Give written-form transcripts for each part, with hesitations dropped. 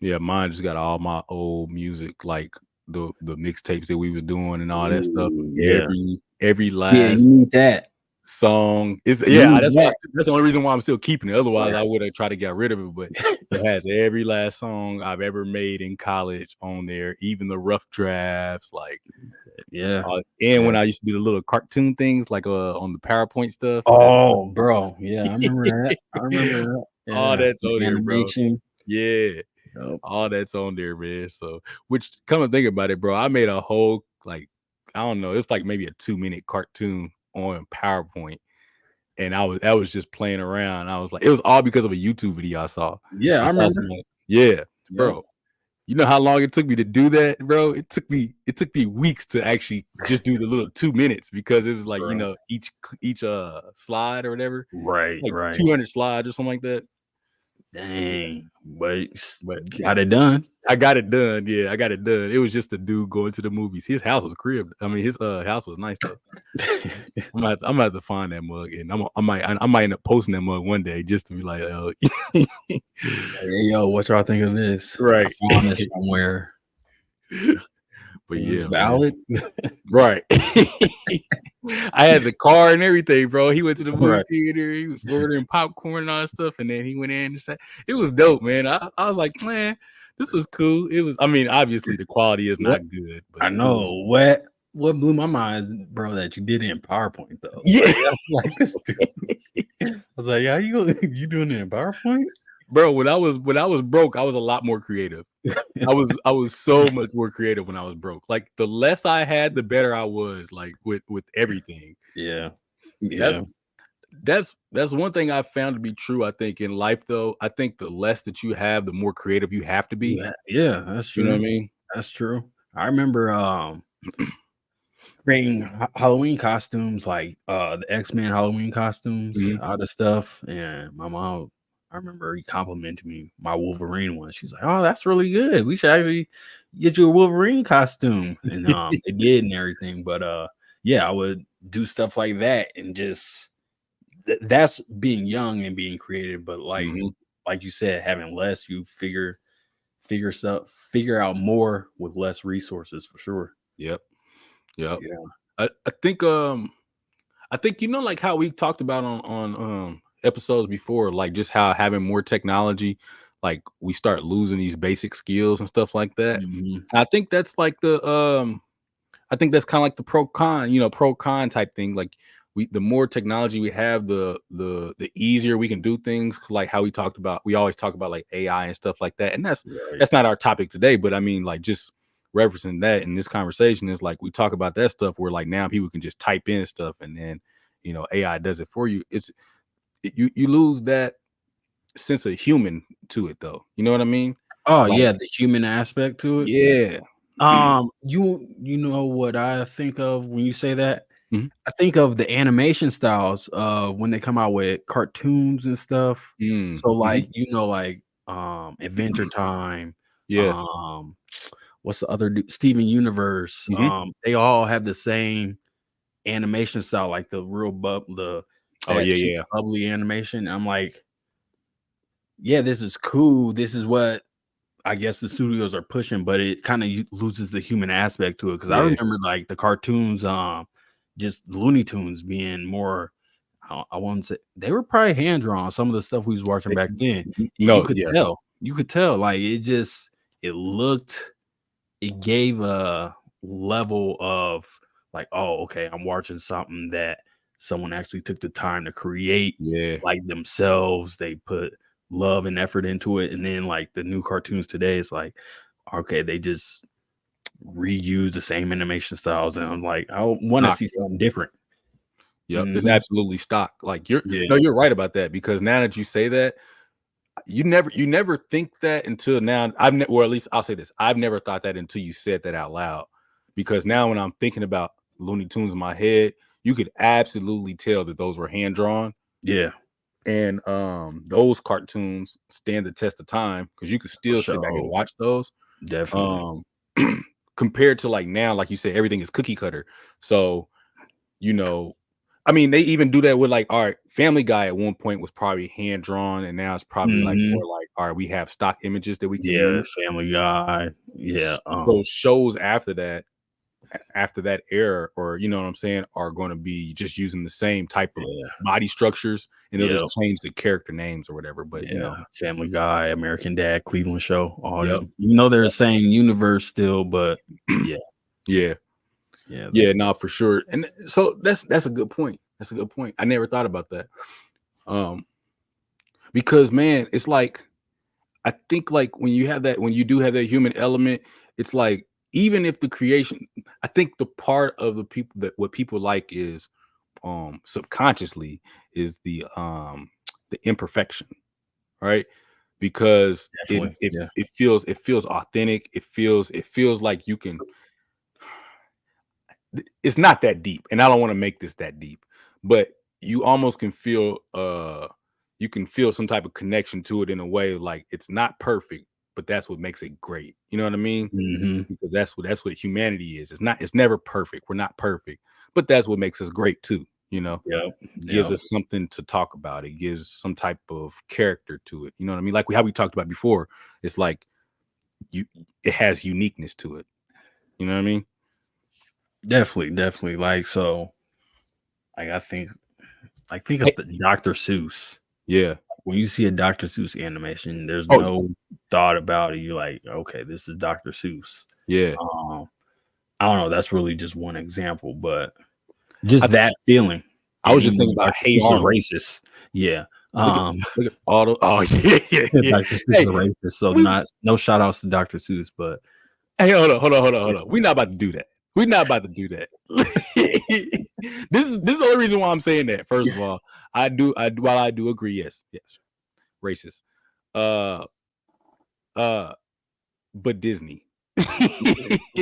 Yeah, mine just got all my old music, like the mixtapes that we was doing and all that stuff. Ooh, yeah. Every Yeah, you last need that. song is You need that's why that. that's the only reason why I'm still keeping it. Otherwise, I Right. would have tried to get rid of it. But it has every last song I've ever made in college on there, even the rough drafts, like Yeah. and when Yeah. I used to do the little cartoon things, like on the PowerPoint stuff. Oh, bro. Yeah, I remember that. I remember that. All Yeah. that's on there, bro. Animation. Yeah. Yep. All that's on there, man. So, which come and think about it, bro, I made a whole like I don't know, it's like maybe a 2-minute cartoon on PowerPoint, and that was just playing around. I was like, it was all because of a YouTube video I saw. Yeah, I I saw remember. some, yeah, Yep. bro. You know how long it took me to do that, bro? It took me weeks to actually just do the little 2 minutes because it was like Bro. each slide or whatever, Right, like right. 200 slides or something like that. Dang. But But got it done. I got it done. Yeah, I got it done. It was just a dude going to the movies. His house was crib. I mean, his house was nice though. I'm gonna have to find that mug, and I might end up posting that mug one day just to be like, Hey, yo, what y'all think of this? right. I found this somewhere. But Is yeah, this valid? right. I had the car and everything, bro. He went to the movie Right. theater. He was ordering popcorn and all that stuff, and then he went in and said, "It was dope, man." I was like, man, this was cool. It was. I mean, obviously the quality is What? not good, but I it was. know. What blew my mind, bro, that you did it in PowerPoint though. Yeah. Like this dude. I was like, yeah, you doing it in PowerPoint? Bro, when I was broke, I was a lot more creative. I was so much more creative when I was broke. Like the less I had, the better I was. Like with everything. Yeah, yeah, That's one thing I found to be true. I think in life, though, I think the less that you have, the more creative you have to be. yeah. That's You know what I true. mean? That's true. I remember creating Halloween costumes, like the X-Men Halloween costumes, all the stuff. And my mom, I remember he complimented me my Wolverine one. She's like, "Oh, that's really good. We should actually get you a Wolverine costume." And they did and everything. But yeah, I would do stuff like that and just that's being young and being creative. But like you said, having less, you figure out more with less resources for sure. Yep. Yep. Yeah. I think like how we talked about on episodes before, like just how having more technology, like we start losing these basic skills and stuff like that. Mhm. I think that's like I think that's kind of like the pro con type thing. Like the more technology we have, the easier we can do things. Like how we always talk about like AI and stuff like that. And Right. that's not our topic today, but I mean, like just referencing that in this conversation is like we talk about that stuff where like now people can just type in stuff and then AI does it for you. You lose that sense of human to it though. You know what I mean? Oh Like yeah, the human aspect to it. yeah. You know what I think of when you say that? Mhm. I think of the animation styles when they come out with cartoons and stuff. So Mhm. like, like Adventure Time, Yeah. um what's the other Steven Universe. Mhm. They all have the same animation style, like the real Oh that yeah, cheap yeah. bubbly animation. I'm like, yeah, this is cool. This is what I guess the studios are pushing, but it kind of loses the human aspect to it. Because I Yeah. remember like the cartoons, just Looney Tunes being more. I want to say they were probably hand drawn. Some of the stuff we was watching back then, and you No, could yeah. tell. You could tell, like it looked. It gave a level of like, oh, okay, I'm watching something that someone actually took the time to create, Yeah. like themselves. They put love and effort into it, and then like the new cartoons today, it's like, okay, they just reuse the same animation styles, and I'm like, I want to Stock. see something different. Yep. It's Mhm. absolutely stock. Like you're Yeah, no, you're right about that because now that you say that, you never think that until now. Or at least I'll say this. I've never thought that until you said that out loud. Because now when I'm thinking about Looney Tunes in my head, you could absolutely tell that those were hand drawn. yeah, And those cartoons stand the test of time because you could for still sit back and sure, watch those. definitely. Um compared to like now, like you said, everything is cookie cutter. So, you know, I mean, they even do that with like, all right, Family Guy at one point was probably hand drawn, and now it's probably like Mhm. more like, all right, we have stock images that we can Yeah, use. Family Guy. Yeah. So shows after that era, or you know what I'm saying, are going to be just using the same type of body structures, and they'll just change the character names or whatever. But you know, Family Guy, American Dad, Cleveland Show, all them. You know, they're the same universe still, but yeah, no, for sure. And so that's a good point. That's a good point. I never thought about that. Because man, it's like, I think like when you do have that human element, it's like, even if the creation, I think the part of the people that what people like is subconsciously is the imperfection, right? Because it feels authentic. It feels like you can, it's not that deep, and I don't want to make this that deep, but you almost can feel some type of connection to it in a way, like it's not perfect, but that's what makes it great. You know what I mean? Mm-hmm. Because that's what humanity is. It's never perfect. We're not perfect, but that's what makes us great too. You know, it gives us something to talk about. It gives some type of character to it. You know what I mean? Like how we talked about before. It's like it has uniqueness to it. You know what I mean? Definitely. Like, so, like, I think it's the Dr. Seuss. Yeah. When you see a Dr. Seuss animation, there's no thought about it. You're like, okay, this is Dr. Seuss. Yeah. I don't know. That's really just one example, but just that feeling. I was just thinking about Hey Arnold. Racist. Yeah. Look at all the, yeah. Dr. Seuss is a racist. So no shout outs to Dr. Seuss, but hey, hold on. We're not about to do that. We're not about to do that. This is the only reason why I'm saying that. First of all, while I do agree, yes, racist. But Disney.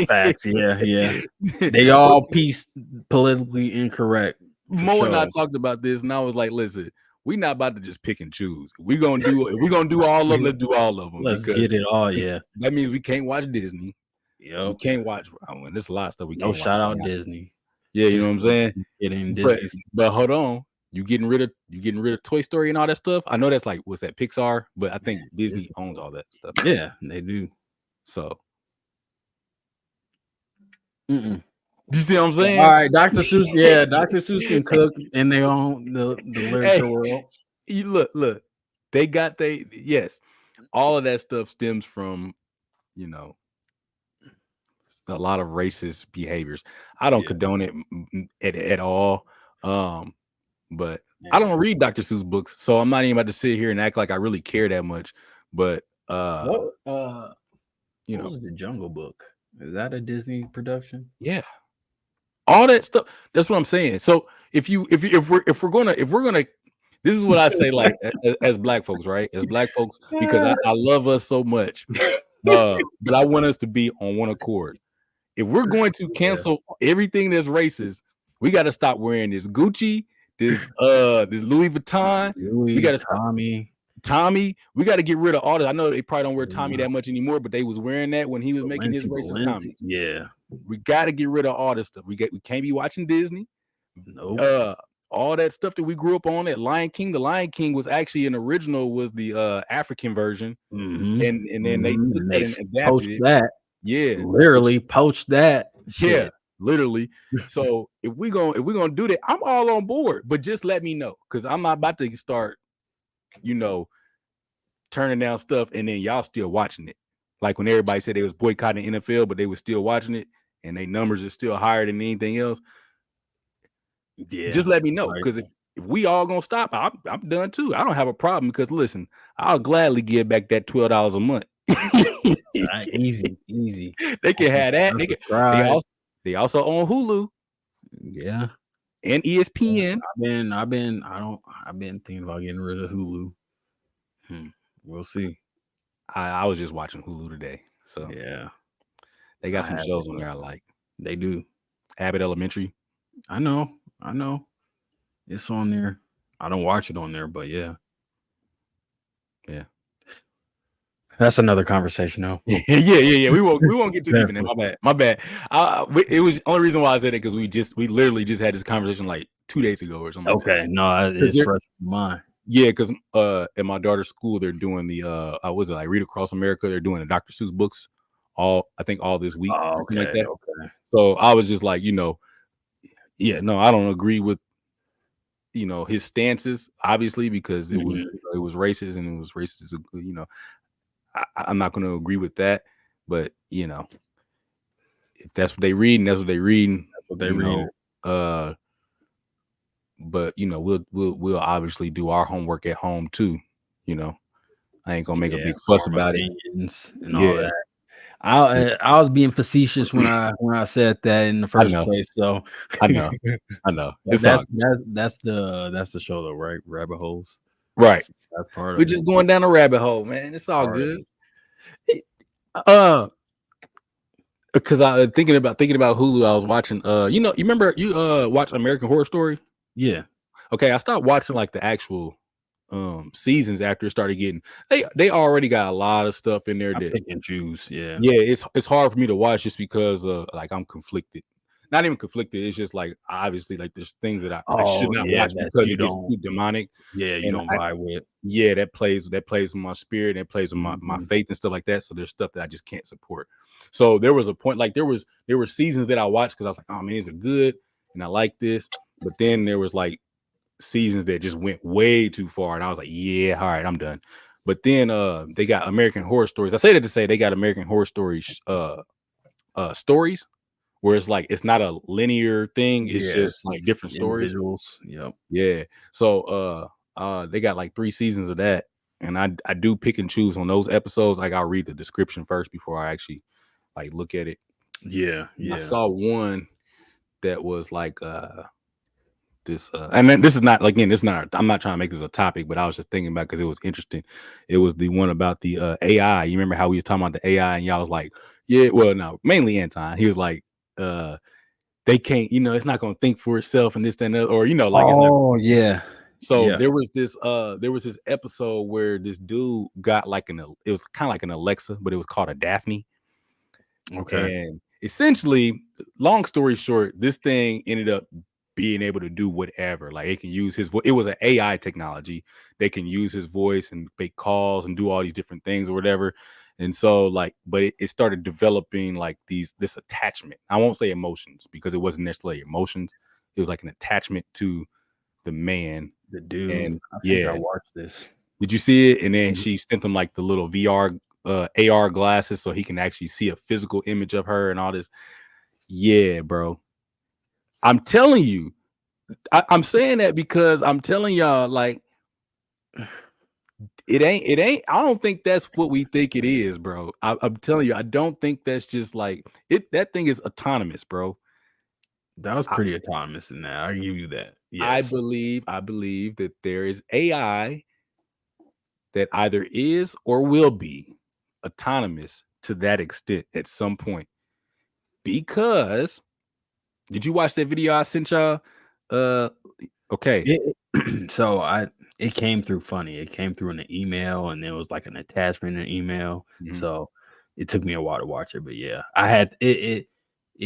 Facts, yeah. They all piece politically incorrect. Mo and I talked about this, and I was like, listen, we're not about to just pick and choose. We're gonna do all of them, let's do all of them. Let's get it all, That means we can't watch Disney. We can't watch. There's a lot of stuff we can't watch. No shout out Disney. Yeah, you know what I'm saying? Get in Disney. But hold on. You getting rid of Toy Story and all that stuff? I know that's like, what's that, Pixar? But I think Disney owns all that stuff. Yeah, they do. So you see what I'm saying? All right, Dr. Seuss. Yeah, Dr. Seuss can cook in their own the literature world. You look. They got yes. All of that stuff stems from, you know, a lot of racist behaviors. I don't condone it at all. But I don't read Dr. Seuss books, so I'm not even about to sit here and act like I really care that much. But what was the Jungle Book? Is that a Disney production? Yeah. All that stuff. That's what I'm saying. So if we're gonna this is what I say, like as black folks, right? As black folks, because I love us so much. But I want us to be on one accord. If we're going to cancel everything that's racist, we got to stop wearing this Gucci, this Louis Vuitton. We got to Tommy. We got to get rid of all that. I know they probably don't wear Tommy that much anymore, but they was wearing that when he was making his racist comments. Yeah, we got to get rid of all this stuff. We can't be watching Disney. No. All that stuff that we grew up on at Lion King. The Lion King was actually an original, was the African version, and then they took that and adapted that. Yeah, literally poached that. Yeah, literally. So if we're gonna do that, I'm all on board. But just let me know, because I'm not about to start, turning down stuff and then y'all still watching it. Like when everybody said they was boycotting NFL, but they were still watching it, and their numbers are still higher than anything else. Yeah, just let me know, because if we all gonna stop, I'm done too. I don't have a problem, because listen, I'll gladly give back that $12 a month. Easy. They can have that. They also own Hulu. Yeah, and ESPN. I've been thinking about getting rid of Hulu. We'll see. I was just watching Hulu today, so yeah, they got some shows on there I like. They do. Abbott Elementary. I know. It's on there. I don't watch it on there, but yeah. That's another conversation, though. Yeah. We won't get too deep in it. My bad. It was only reason why I said it, because we literally just had this conversation like 2 days ago or something. Okay, no, it's fresh in mind. Yeah, because at my daughter's school, they're doing the was it like Read Across America? They're doing the Dr. Seuss books I think all this week Oh, or something like okay, that. okay. So I was just like, yeah, no, I don't agree with his stances, obviously, because Mhm. it was racist and it was racist. I'm not going to agree with that, but if that's what they reading, that's what they reading. That's what they read. Uh, but we'll obviously do our homework at home too. You know, I ain't gonna make a Yeah, big fuss form about it. opinions and all Yeah, that. yeah. I was being facetious when I said that in the I first know, place. So I know, I know. It's all that's good. that's the show though, right? Rabbit holes. Right. That's part We're of it. just going down a rabbit hole, man. It's all Part of good. it. Uh, because I thinking about Hulu, I was watching. You remember you watch American Horror Story? Yeah. Okay, I stopped watching like the actual seasons after it started getting. They already got a lot of stuff in there I that pick and choose. Yeah. yeah, it's hard for me to watch just because like I'm conflicted. Not even conflicted. It's just like obviously like there's things that I should Oh not yeah, watch that because you it gets don't. too demonic. Yeah, you And don't vibe with. yeah, that plays with my spirit, that plays with my Mhm. faith and stuff like that. So there's stuff that I just can't support. So there was a point like there were seasons that I watched because I was like, oh man, these are good and I like this. But then there was like seasons that just went way too far, and I was like, yeah, all right, I'm done. But then they got American Horror Stories. I say that to say they got American Horror Stories stories where it's like it's not a linear thing, it's just Yes, like it's different stories. individuals. Yep. Yeah. So they got like 3 seasons of that. And I do pick and choose on those episodes. Like I'll read the description first before I actually like look at it. Yeah, And I yeah. saw one that was like this and then this is not, again, this is not, I'm not trying to make this a topic, but I was just thinking about because it was interesting. It was the one about the AI. You remember how we was talking about the AI and y'all was like, yeah, well, no, mainly Anton. He was like, they can't, it's not gonna think for itself and this, that, and that, or like it's not. Oh yeah. So Yeah. there was this episode where this dude got like it was kind of like an Alexa, but it was called a Daphne. Okay. And essentially, long story short, this thing ended up being able to do whatever. Like it can use his voice. It was an AI technology. They can use his voice and make calls and do all these different things or whatever. And so like, but it started developing like this attachment. I won't say emotions because it wasn't necessarily emotions. It was like an attachment to the man. The dude. And I think I yeah, watched this. did you see it? And then Mhm. she sent him like the little VR AR glasses so he can actually see a physical image of her and all this. Yeah, bro. I'm telling you, I'm saying that because I'm telling y'all, like, it ain't. I don't think that's what we think it is, bro. I'm telling you, I don't think that's just like it. That thing is autonomous, bro. That was I, pretty autonomous in that. I give you that. I Yes. believe that there is AI that either is or will be autonomous to that extent at some point. Because did you watch that video I sent y'all? Uh, okay. So it came through funny. It came through in an email, and there was like an attachment in an email. Mhm. So it took me a while to watch it, but yeah, I had it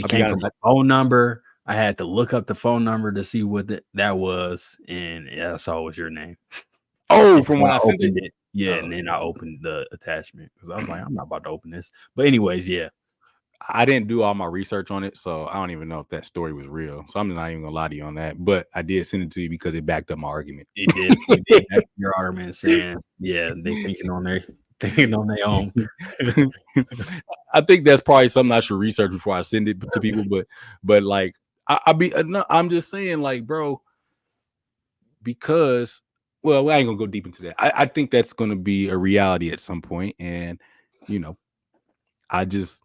I'll be came from honest. a phone number. I had to look up the phone number to see what that was, and yeah, I saw it was your name. Oh, And from when when I I sent it. opened it, yeah, Oh, and then I opened the attachment because I was like, I'm not about to open this. But anyways, yeah, I didn't do all my research on it, so I don't even know if that story was real. So I'm not even gonna lie to you on that. But I did send it to you because it backed up my argument. it did. It did back to your argument saying, yeah, they thinking on their thinking on their own. I think that's probably something I should research before I send it to people. But like, no, I'm just saying, like, bro, because well, I ain't gonna go deep into that. I think that's gonna be a reality at some point, and you know, I just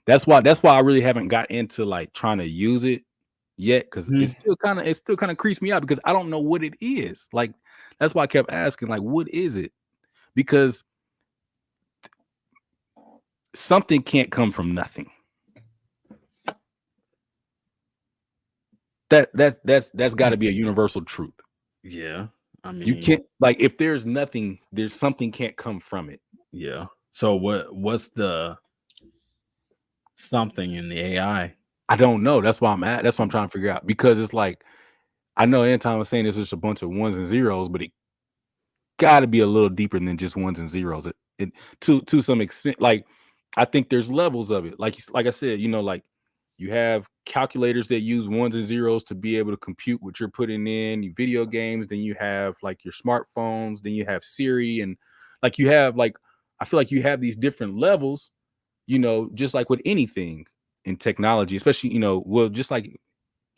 that's why I really haven't got into like trying to use it yet because Mhm. it still kind of creeps me out because I don't know what it is. Like that's why I kept asking, like, what is it? Because something can't come from nothing. That's got to be a universal truth. Yeah, I You mean, can't like if there's nothing, there's something can't come from it. yeah. So what's the something in the AI? I don't know. That's why I'm at. That's what I'm trying to figure out because it's like I know Anton was saying it's just a bunch of ones and zeros, but got to be a little deeper than just ones and zeros. It to some extent, like I think there's levels of it. Like I said, like you have calculators that use ones and zeros to be able to compute what you're putting in. You video games, then you have like your smartphones, then you have Siri, and like you have like I feel like you have these different levels. Just like with anything in technology, especially well, just like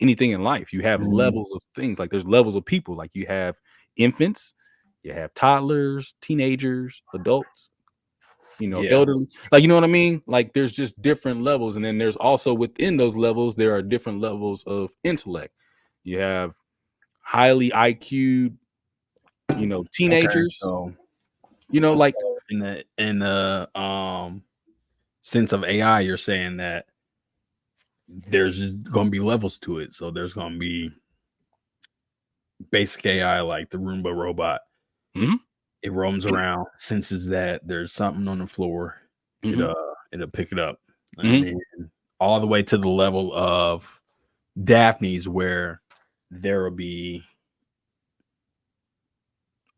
anything in life, you have levels of things. Like there's levels of people. Like you have infants, you have toddlers, teenagers, adults, elderly, like, you know what I mean? Like there's just different levels. And then there's also within those levels, there are different levels of intellect. You have highly IQ, teenagers, So like in the sense of AI, you're saying that there's just going to be levels to it. So there's going to be basic AI like the Roomba robot. It roams around, senses that there's something on the floor. It'll pick it up, and then all the way to the level of Daphne's, where there will be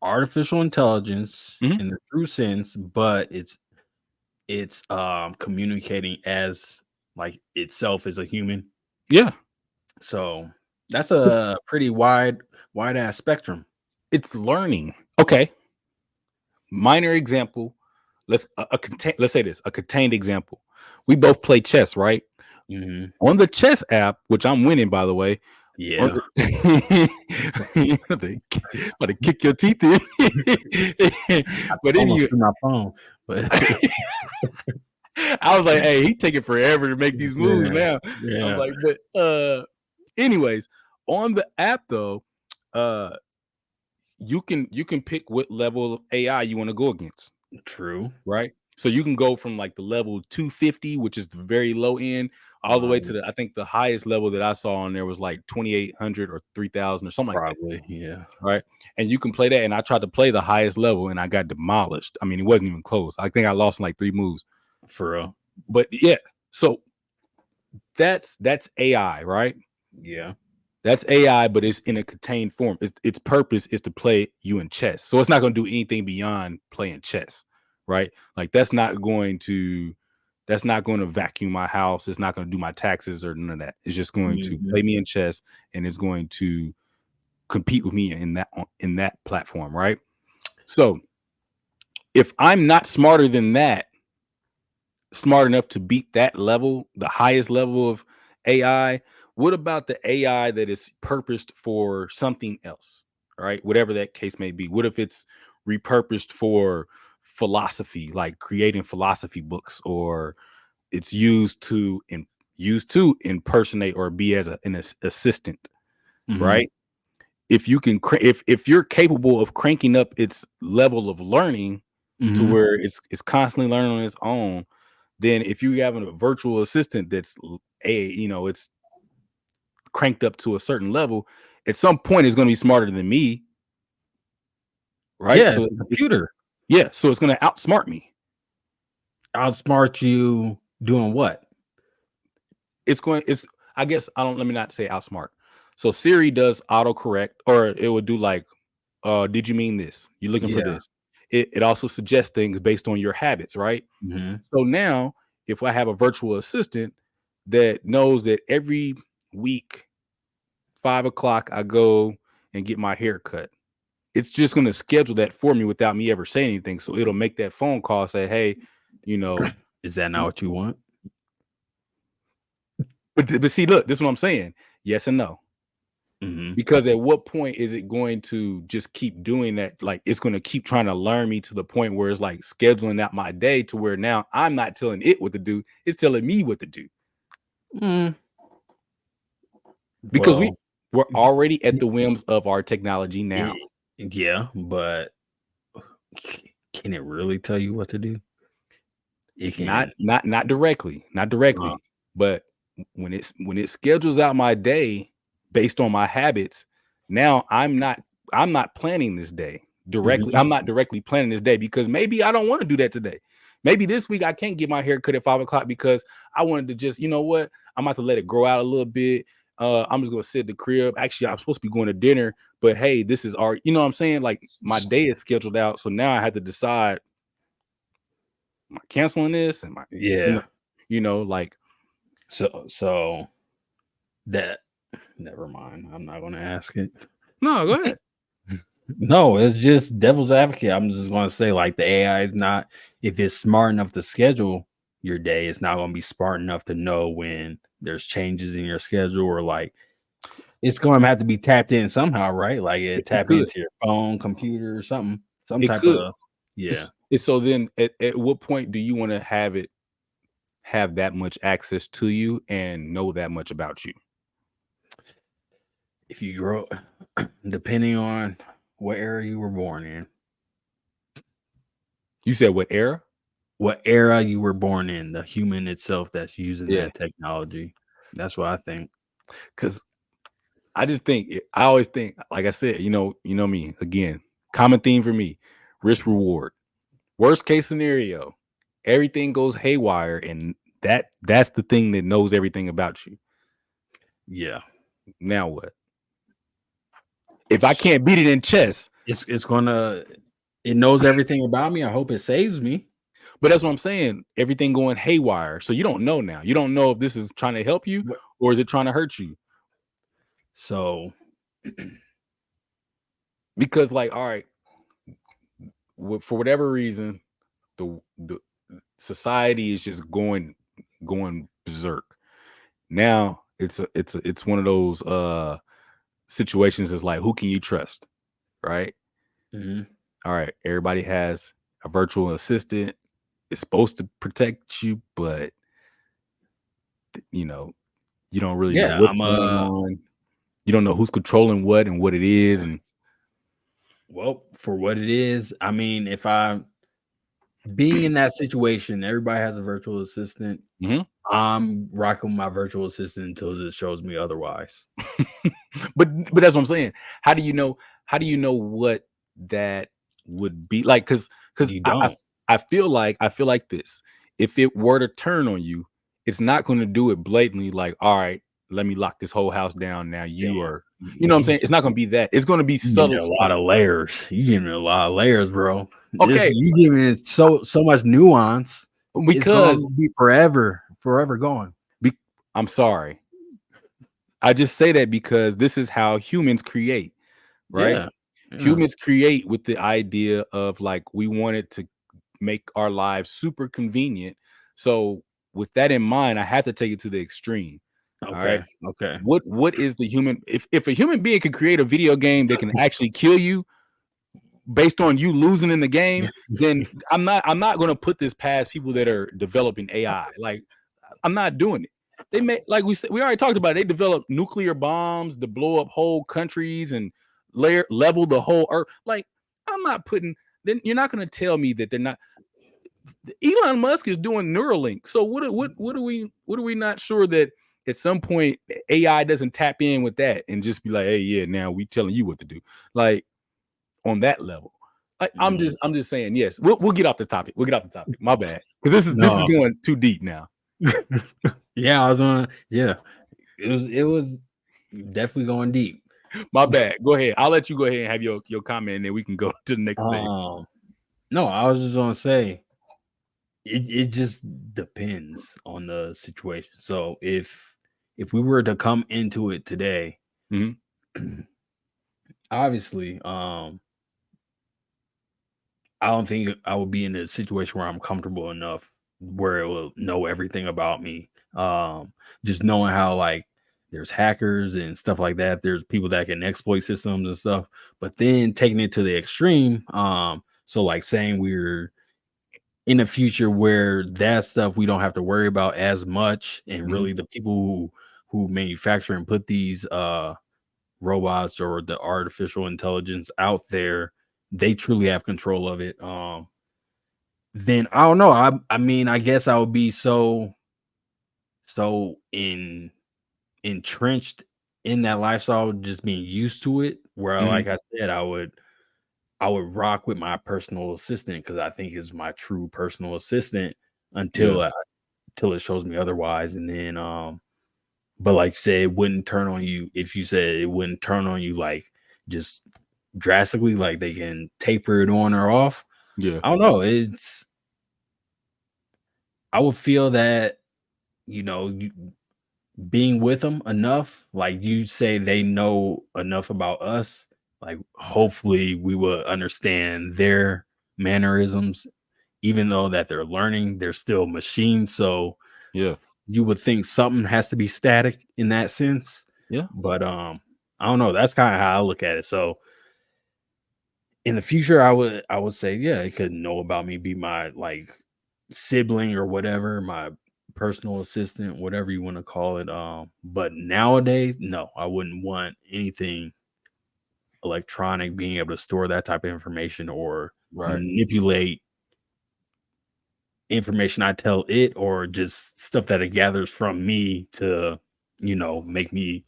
artificial intelligence in the true sense, but it's communicating as like itself as a human. Yeah. So that's a pretty wide ass spectrum. It's learning. Okay. Minor example. Let's say this, a contained example. We both play chess, right? On the chess app, which I'm winning, by the way. Yeah. About to kick your teeth in. But then my phone. But I was like, hey, he taking forever to make these moves now. Yeah. I'm like, but anyways, on the app though, you can pick what level of AI you want to go against. True. Right. So you can go from like the level 250, which is the very low end, all the way to I think the highest level that I saw on there was like 2,800 or 3,000 or something like that. Yeah. Right. And you can play that. And I tried to play the highest level and I got demolished. I mean, it wasn't even close. I think I lost in like 3 moves. For real. But yeah, so that's AI, right? Yeah. That's AI, but it's in a contained form. Its purpose is to play you in chess. So it's not going to do anything beyond playing chess, right? Like that's not going to vacuum my house. It's not going to do my taxes or none of that. It's just going to play me in chess, and it's going to compete with me in that platform, right? So if I'm not smarter than that, smart enough to beat that level, the highest level of AI, what about the AI that is purposed for something else, right? Whatever that case may be. What if it's repurposed for philosophy, like creating philosophy books, or it's used to impersonate or be as an assistant, right? If you can, if you're capable of cranking up its level of learning to where it's constantly learning on its own, then if you have a virtual assistant that's it's cranked up to a certain level, at some point it's going to be smarter than me, right? Yeah, so computer. So it's going to outsmart me. Outsmart you doing what? I guess let me not say outsmart. So Siri does autocorrect, or it would do like, did you mean this? You're looking for this. It also suggests things based on your habits, right? So now if I have a virtual assistant that knows that every week 5 o'clock I go and get my hair cut, it's just going to schedule that for me without me ever saying anything. So it'll make that phone call, say, hey, is that not what you want? But see, look, this is what I'm saying. Yes and no. Because at what point is it going to just keep doing that? Like it's going to keep trying to learn me to the point where it's like scheduling out my day to where now I'm not telling it what to do. It's telling me what to do. Because we're already at the whims of our technology now. Yeah, but can it really tell you what to do? It can not directly, but when it schedules out my day based on my habits, now I'm not planning this day directly. I'm not directly planning this day because maybe I don't want to do that today. Maybe this week I can't get my hair cut at 5 o'clock because I wanted to just, you know what? I'm about to let it grow out a little bit. I'm just gonna sit at the crib. Actually, I'm supposed to be going to dinner, but hey, this is our, you know what I'm saying? Like my day is scheduled out. So now I have to decide, am I canceling this? Am I, you know, Yeah. like So that never mind. I'm not gonna ask it. no, go ahead. No, it's just devil's advocate. I'm just gonna say like the AI is not, if it's smart enough to schedule your day, it's not gonna be smart enough to know when there's changes in your schedule, or like it's gonna have to be tapped in somehow, right? Like it It tap could. into your phone, computer, or something, some It type could. of yeah. So then at what point do you want to have that much access to you and know that much about you? If you grow, depending on what era you were born in, You said what era? what era you were born in, the human itself that's using Yeah. that technology. That's what I think. Because I just think I always think, like I said, you know me again. Common theme for me: risk reward. Worst case scenario, everything goes haywire, and that's the thing that knows everything about you. Yeah. Now what? If I can't beat it in chess, It's gonna, it knows everything about me. I hope it saves me. but that's what I'm saying. Everything going haywire, so you don't know now. You don't know if this is trying to help you What- or is it trying to hurt you. So Because, like, all right, for whatever reason, the society is just going berserk. Now it's one of those situations that's like, who can you trust, right? mhm. All right, everybody has a virtual assistant. It's supposed to protect you, but you know, you don't really know Yeah, what's going on. You don't know who's controlling what and what it is. And well, for what it is, I mean, if I being in that situation, everybody has a virtual assistant. Mhm. I'm rocking my virtual assistant until it shows me otherwise. but that's what I'm saying. How do you know? How do you know what that would be like? Because You I, I don't. I feel like this. If it were to turn on you, it's not going to do it blatantly. Like, all right, let me lock this whole house down. Now you Damn. are, you know what I'm saying? It's not going to be that. It's going to be You give me subtle a stuff. lot of layers. You give me a lot of layers, bro. This Okay, you give me so much nuance. It's because gonna be forever going. be, I'm sorry. I just say that because this is how humans create, right? Yeah. Yeah. Humans create with the idea of like we wanted to make our lives super convenient. So with that in mind, I have to take it to the extreme. All right. Okay. Okay. What is the human if a human being can create a video game that can actually kill you based on you losing in the game, then I'm not gonna put this past people that are developing AI. Like I'm not doing it. They may, like we said, we already talked about it. They develop nuclear bombs to blow up whole countries and level the whole earth. Like I'm not putting. Then you're not going to tell me that they're not. Elon Musk is doing Neuralink. So what are we not sure that at some point AI doesn't tap in with that and just be like, hey, yeah, now we telling you what to do, like on that level. I'm Mm. just saying, yes. We'll get off the topic. We'll get off the topic. My bad, because this is No. going too deep now. Yeah, I was gonna. Yeah, it was definitely going deep. My bad. Go ahead. I'll let you go ahead and have your comment, and then we can go to the next thing. No, I was just gonna say it just depends on the situation. So if we were to come into it today, Mhm. obviously, I don't think I would be in a situation where I'm comfortable enough where it will know everything about me. Just knowing how like there's hackers and stuff like that. There's people that can exploit systems and stuff. But then taking it to the extreme, so like saying we're in a future where that stuff we don't have to worry about as much, and Mhm. really the people who manufacture and put these robots or the artificial intelligence out there, they truly have control of it. Then I don't know. I mean, I guess I would be so entrenched in that lifestyle, just being used to it, where Mhm. like I said, I would rock with my personal assistant because I think it's my true personal assistant Yeah. until until it shows me otherwise. And then But like say it wouldn't turn on you if you said it wouldn't turn on you like just drastically, like they can taper it on or off. Yeah. I don't know. I would feel that, being with them enough, like you say, they know enough about us. Like, hopefully, we will understand their mannerisms, even though that they're learning, they're still machines. So, Yeah. you would think something has to be static in that sense. Yeah. But I don't know. That's kind of how I look at it. So, in the future, I would say, yeah, it could know about me, be my like sibling or whatever, my personal assistant, whatever you want to call it. But nowadays, no, I wouldn't want anything electronic being able to store that type of information or Right. manipulate information I tell it, or just stuff that it gathers from me to, make me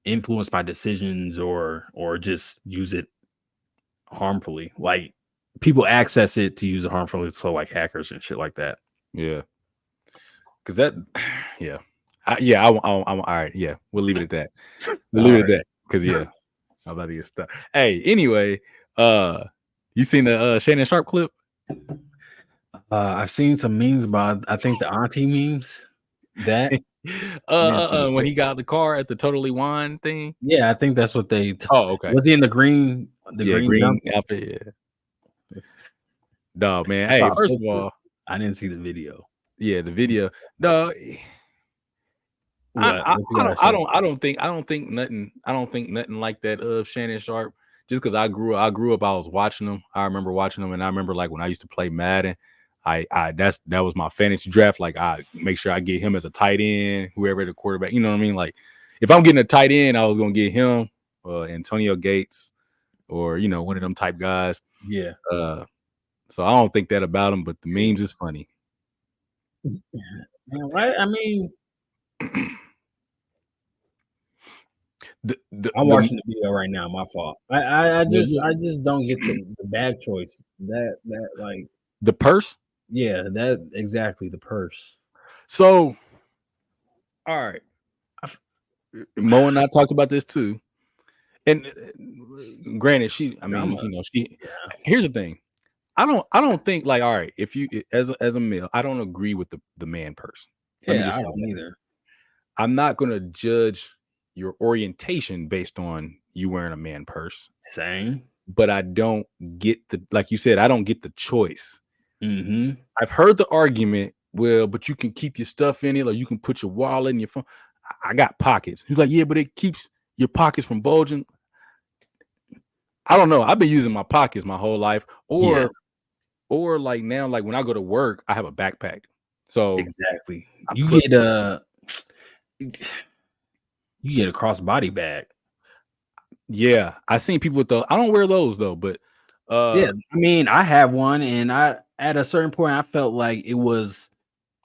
influence my decisions or just use it harmfully. Like people access it to use it harmfully, so like hackers and shit like that. Yeah. Because that, yeah. I'm all right. Yeah. We'll leave it at that. We'll leave it at that. Because, yeah, I'm about to get stuck. Hey, anyway, you seen the Shannon Sharp clip? I've seen some memes about, I think, the auntie memes. That When he got the car at the Totally Wine thing. Yeah, I think that's what they. Oh, okay. Was he in the green? Green outfit. Yeah. Dog, man. Hey, first of all, I didn't see the video. Yeah, the video. Dog. I don't think nothing like that of Shannon Sharp. Just because I grew up, I was watching them. I remember watching them, and I remember like when I used to play Madden, that was my fantasy draft. Like I make sure I get him as a tight end, whoever the quarterback. You know what I mean? Like if I'm getting a tight end, I was gonna get him, Antonio Gates, or one of them type guys. Yeah. So I don't think that about him, but the memes is funny. Right? I mean, I'm watching the video right now. My fault. I just don't get the bag choice. That like the purse. Yeah, that exactly, the purse. So, all right, Mo and I talked about this too. And granted, here's the thing. I don't think like, all right, if you as a male, I don't agree with the man purse. Yeah, I don't either. I'm not gonna judge your orientation based on you wearing a man purse. Same. But I don't get like you said, I don't get the choice. Mm-hmm. I've heard the argument, well, but you can keep your stuff in it, or you can put your wallet in your phone. I got pockets. He's like, yeah, but it keeps your pockets from bulging. I don't know. I've been using my pockets my whole life, or like now, like when I go to work, I have a backpack. So exactly, you get a crossbody bag. Yeah, I seen people with those. I don't wear those though, but yeah, I mean, I have one, and at a certain point I felt like it was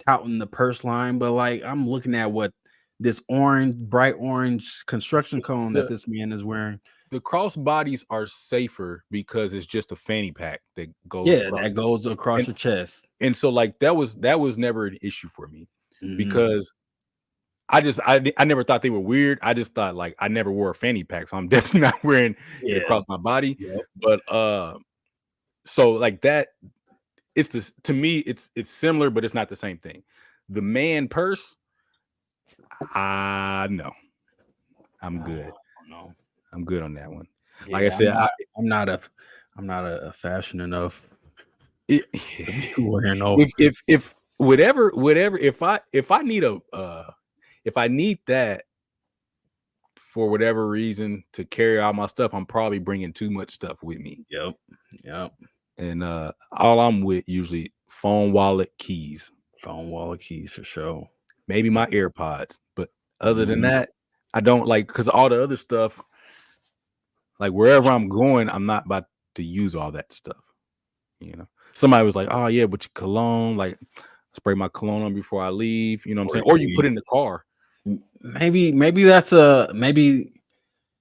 touting the purse line, but like I'm looking at what this bright orange construction cone that this man is wearing. The crossbodies are safer because it's just a fanny pack that goes. Yeah, that goes across your chest. And so like that was never an issue for me because I never thought they were weird. I just thought like I never wore a fanny pack, so I'm definitely not wearing it across my body. Yep. But so like that, it's this to me. It's similar, but it's not the same thing. The man purse, no, I'm good. No, I'm good on that one. Yeah, like I said, I'm not a fashion enough. Wearing if whatever if I need if I need that for whatever reason to carry all my stuff, I'm probably bringing too much stuff with me. Yep. And all I'm with usually phone, wallet, keys. Phone, wallet, keys for sure. Maybe my AirPods, but other than that, I don't like, because all the other stuff, like wherever I'm going, I'm not about to use all that stuff. Somebody was like, "Oh yeah, but your cologne, like spray my cologne on before I leave." You know what I'm saying? Or you put it in the car. Maybe that's maybe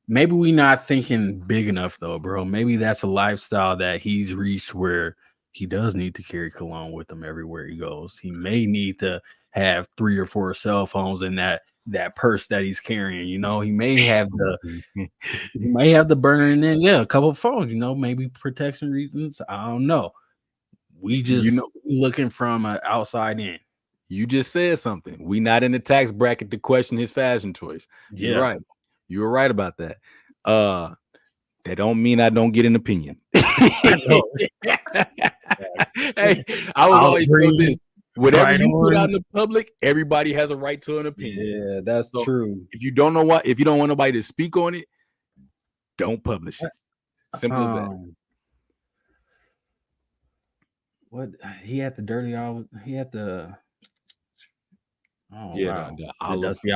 we not thinking big enough though, bro. Maybe that's a lifestyle that he's reached where he does need to carry cologne with him everywhere he goes. He may need to have 3 or 4 cell phones in that that purse that he's carrying. You know, he may have the burner, and then a couple of phones. You know, maybe protection reasons. I don't know. We just looking from an outside in. You just said something. We not in the tax bracket to question his fashion choice. You're right. You were right about that. That don't mean I don't get an opinion. Hey, I was always told this. Whatever you put out in the public, everybody has a right to an opinion. Yeah, that's true. If you don't want nobody to speak on it, don't publish it. Simple as that. What he had the dirty olive. He had the the dusty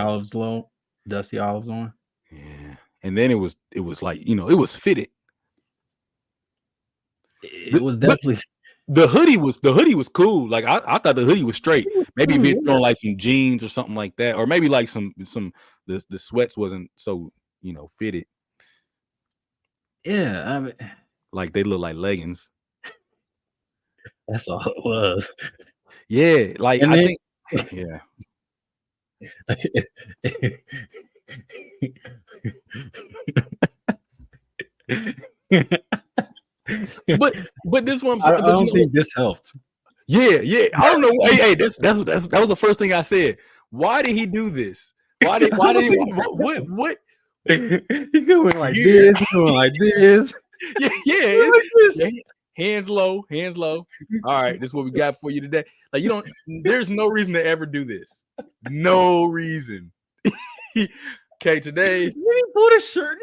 olives on. Yeah, and then it was like, you know, it was fitted. It was definitely. The hoodie was cool. Like I thought the hoodie was straight. Maybe if it's on like some jeans or something like that, or maybe like the sweats wasn't so, you know, fitted. Yeah, I mean, like they look like leggings. That's all it was. Yeah, like and I think. But this one, I don't think this helped. Yeah. I don't know. Hey, that was the first thing I said. Why did he do this? Why did he? What? He going like this. He going like this. Yeah. Hands low. All right, this is what we got for you today. Like there's no reason to ever do this. No reason. Okay, today. He pulled his shirt.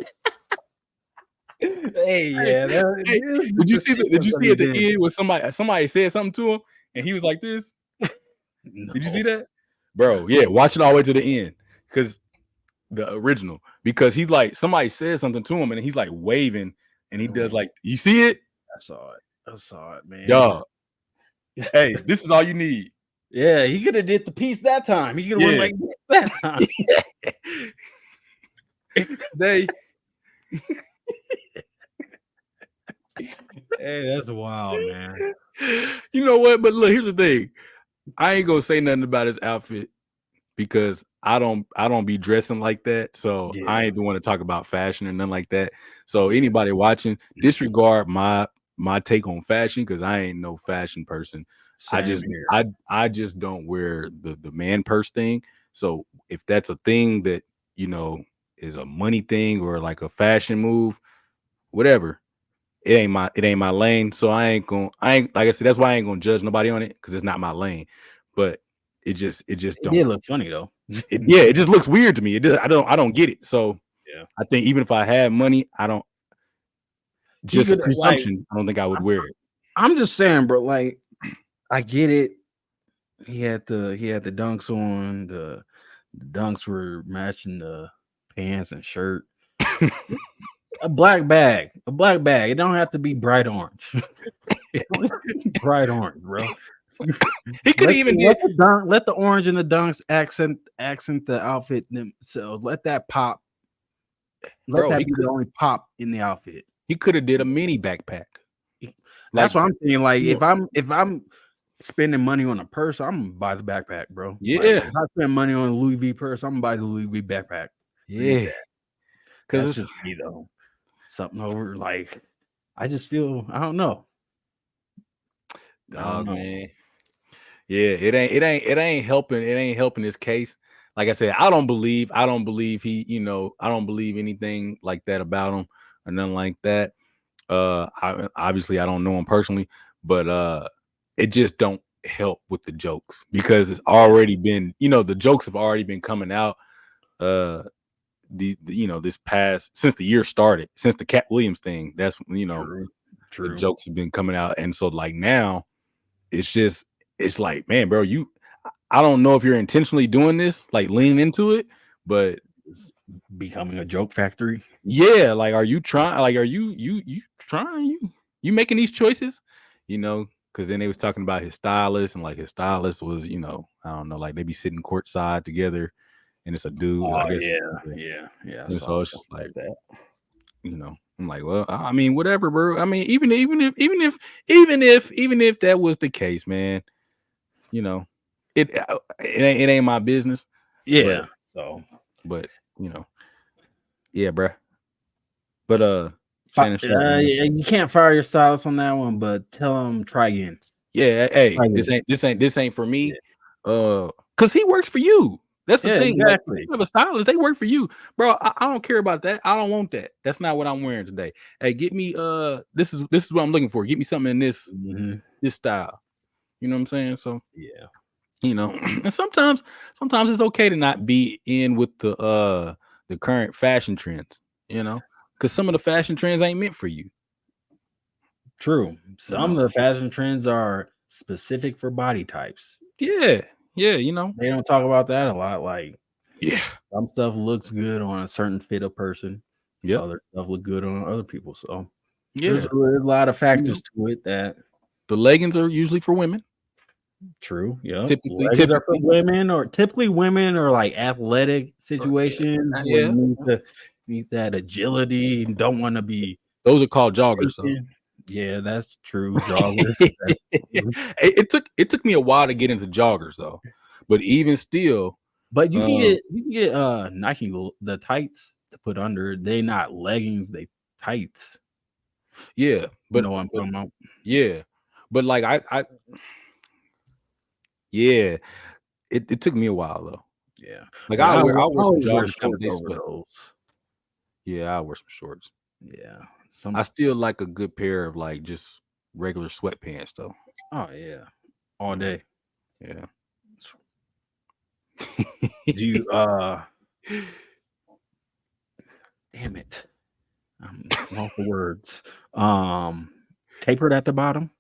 Hey, did you see at the end when somebody said something to him and he was like this? No. Did you see that, bro? Yeah, watch it all the way to the end because the original, because he's like, somebody said something to him and he's like waving and he does like, you see it? I saw it, man. Yo, hey, this is all you need. Yeah, he could have did the piece that time. He could have went like this that time. Hey, that's wild, man. You know what? But look, here's the thing. I ain't gonna say nothing about his outfit because I don't be dressing like that. So I ain't the one to talk about fashion or nothing like that. So anybody watching, disregard my take on fashion because I ain't no fashion person. I just don't wear the man purse thing. So if that's a thing that, you know, is a money thing or like a fashion move, whatever. It ain't my lane. So I ain't like I said, that's why I ain't gonna judge nobody on it because it's not my lane. But it just don't. It look funny though. It just looks weird to me. I don't get it. So I think even if I had money, I don't. Just a consumption. I don't think I would wear it. I'm just saying, bro. Like, I get it. He had the dunks on. The dunks were matching the pants and shirt. A black bag. It don't have to be bright orange. Bright orange, bro. He could even let the orange and the dunks accent the outfit themselves. Let that pop. Let that be the only pop in the outfit. He could have did a mini backpack. That's what I'm saying. Like if I'm spending money on a purse, I'm gonna buy the backpack, bro. Yeah. Like, if I spend money on a Louis V purse, I'm gonna buy the Louis V backpack. Yeah. Because it's just me though. Something over like I just feel I don't know. Man. Yeah, it ain't helping. It ain't helping his case. Like I said, I don't believe he, you know, I don't believe anything like that about him or nothing like that. Obviously I don't know him personally, but it just don't help with the jokes because it's already been, you know, the jokes have already been coming out. This past since the year started, since the Cat Williams thing, that's you know, True. The jokes have been coming out, and so like now, it's like, man, bro, I don't know if you're intentionally doing this, like leaning into it, but it's becoming a joke factory. Yeah, like, are you trying? Like, are you trying? You making these choices? You know, because then they was talking about his stylist, and like his stylist was, you know, I don't know, like they be sitting courtside together. And it's a dude. Oh, I guess. Yeah. And so it's just like that. You know, I'm like, well, I mean, whatever, bro. I mean, even if that was the case, man, you know, it ain't my business. Yeah. So, but yeah, bruh. But yeah, Shannon, you can't fire your stylist on that one, but tell him try again. yeah, hey, Try this ain't for Yeah. me. Because he works for you. That's the Yeah, thing. Like, exactly. you have a stylist, they work for you, bro. I don't care about that. I don't want that. That's not what I'm wearing today. Hey, get me this is what I'm looking for. Get me something in this style. You know what I'm saying? So yeah, and sometimes it's okay to not be in with the current fashion trends, because some of the fashion trends ain't meant for you. true. Some of the fashion trends are specific for body types. Yeah, they don't talk about that a lot. Like, yeah, some stuff looks good on a certain fit of person. yeah, Other stuff look good on other people. So yeah. there's a lot of factors to it. That The leggings are usually for women. true. Yeah, Typically, leggings are for women, or typically women or like athletic situations where you need that agility and don't want to be. Those are called joggers. So. Yeah, that's true. Joggers. It took me a while to get into joggers though, but even still, but you can get Nike the tights to put under. They not leggings, they tights. Yeah, but you know what I'm talking about. Yeah, but like I yeah, it took me a while though. Yeah, like I'll wear some always wear joggers shorts they over sweat. those. Yeah, I'll wear some shorts. Yeah, I still like a good pair of like just regular sweatpants though. Oh yeah, all day. Yeah. Do you damn it, I'm lost for words. Tapered at the bottom.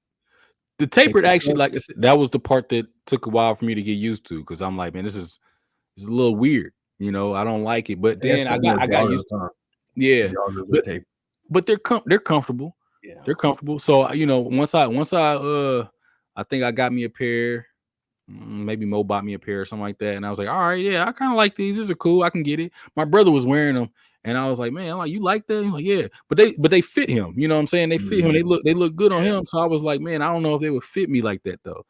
The tapered actually, like I said, that was the part that took a while for me to get used to, because I'm like, man, this is a little weird. I don't like it. But then I got used to it. Yeah. But they're comfortable. Yeah. They're comfortable. So once I I think I got me a pair. Maybe Mo bought me a pair or something like that, and I was like, all right, yeah, I kind of like these. These are cool. I can get it. My brother was wearing them, and I was like, man, I'm like, you like that? He's like, yeah, but they fit him. You know what I'm saying? They fit him. They look good on him. So I was like, man, I don't know if they would fit me like that though.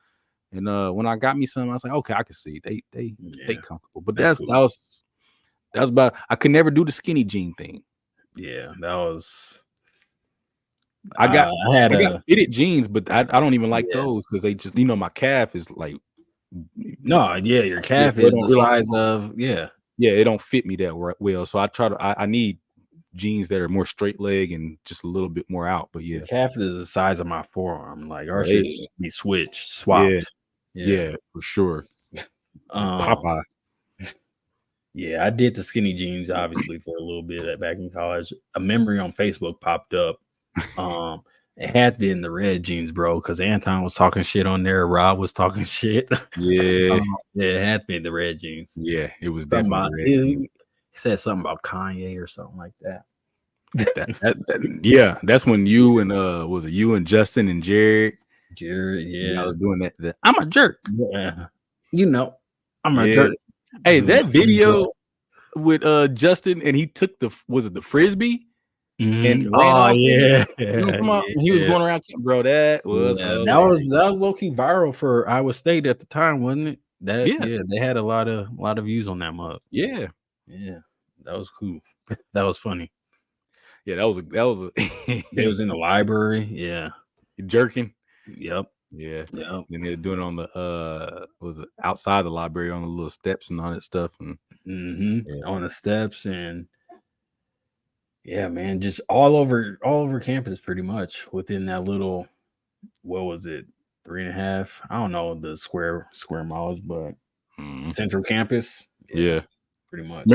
And when I got me some, I was like, okay, I can see they comfortable. But that was about. I could never do the skinny jean thing. Yeah, that was. I got fitted jeans, but I don't even like those because they just my calf is like. No, yeah, your calf is the size of it don't fit me that well. So I need jeans that are more straight leg and just a little bit more out. But yeah, your calf is the size of my forearm. Like our shit should be swapped. Yeah, for sure. Popeye. Yeah, I did the skinny jeans obviously for a little bit back in college. A memory on Facebook popped up. It had to be in the red jeans, bro, because Anton was talking shit on there. Rob was talking shit. Yeah. It had to be in the red jeans. Yeah, it was definitely red. He said something about Kanye or something like that. Yeah, that's when you and was it you and Justin and Jared? Yeah, I was doing that. I'm a jerk. Yeah, I'm a jerk. Hey, that video with Justin, and he took the frisbee. And yeah, he was going around, bro. That was low key viral for Iowa State at the time, wasn't it? They had a lot of views on that mug. Yeah, that was cool. That was funny. Yeah, that was a. It was in the library. Yeah, jerking. Yep. Yeah. Yep. And they're doing it on the was it outside the library on the little steps and all that stuff and on the steps and. Yeah, man, just all over campus pretty much within that little, what was it, 3.5? I don't know the square miles, but central campus. Yeah, pretty much.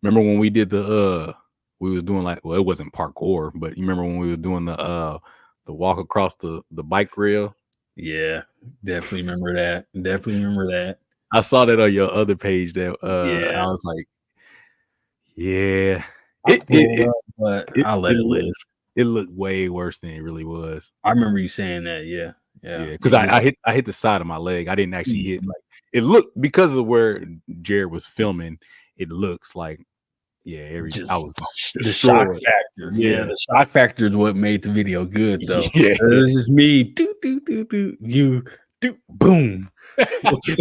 Remember when we did we was doing it wasn't parkour, but you remember when we were doing the walk across the bike rail? Yeah, definitely remember that. I saw that on your other page that I was like, yeah. I'll let it live. It looked way worse than it really was. I remember you saying that, yeah. Because I hit the side of my leg. I didn't actually hit it looked because of where Jared was filming. It looks like I was the shock factor. Yeah, the shock factor is what made the video good though. Yeah, it was just me. You boom.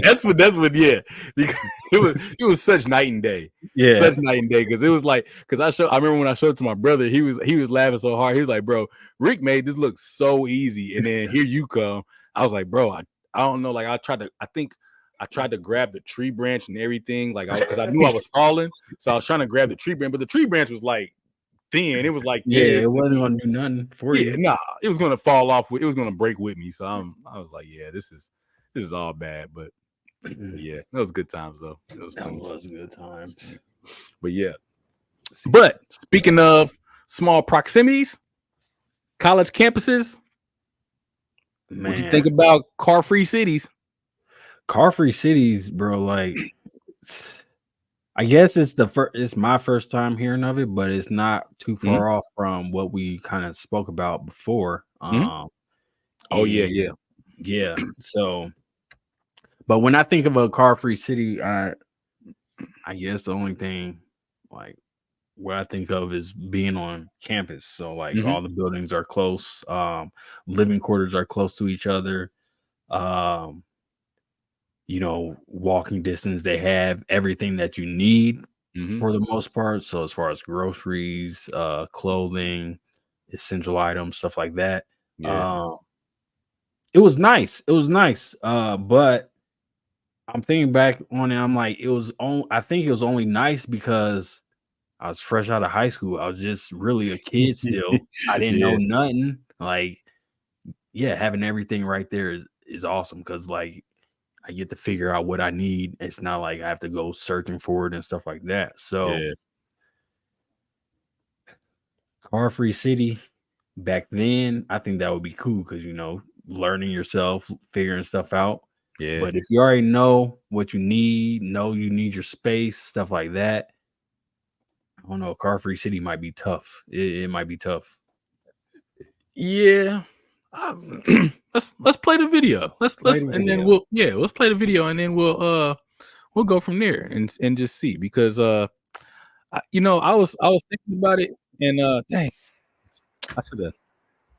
That's what yeah, because it was such night and day. Yeah, such night and day, because it was like, because I remember when I showed it to my brother, he was laughing so hard. He was like, bro, Rick made this look so easy, and then here you come. I was like, bro, I don't know, like I think I tried to grab the tree branch and everything, like because I knew I was falling, so I was trying to grab the tree branch, but the tree branch was like thin. It was like this. it wasn't gonna do nothing for you. Nah, it was gonna fall off. It was gonna break with me. So I was like, yeah, this is all bad. But yeah, that was good times though. It was funny. That was good times. But yeah. But speaking of small proximities, college campuses, what you think about Carfree Cities? Carfree Cities, bro. Like, I guess it's my first time hearing of it, but it's not too far off from what we kind of spoke about before. Oh yeah. So, but when I think of a Carfree City, I guess the only thing like what I think of is being on campus. So like all the buildings are close, living quarters are close to each other. Walking distance, they have everything that you need for the most part. So as far as groceries, clothing, essential items, stuff like that. Yeah. It was nice. But I'm thinking back on it. I'm like, I think it was only nice because I was fresh out of high school. I was just really a kid still. I didn't know nothing. Like, yeah, having everything right there is awesome because like I get to figure out what I need. It's not like I have to go searching for it and stuff like that. So, Carfree City back then, I think that would be cool because learning yourself, figuring stuff out. Yeah. But if you already know what you need, you need your space, stuff like that. I don't know. Carfree City might be tough. It might be tough. Yeah. Let's play the video. Let's play the video and then we'll go from there and just see, because I was thinking about it, and dang, I should have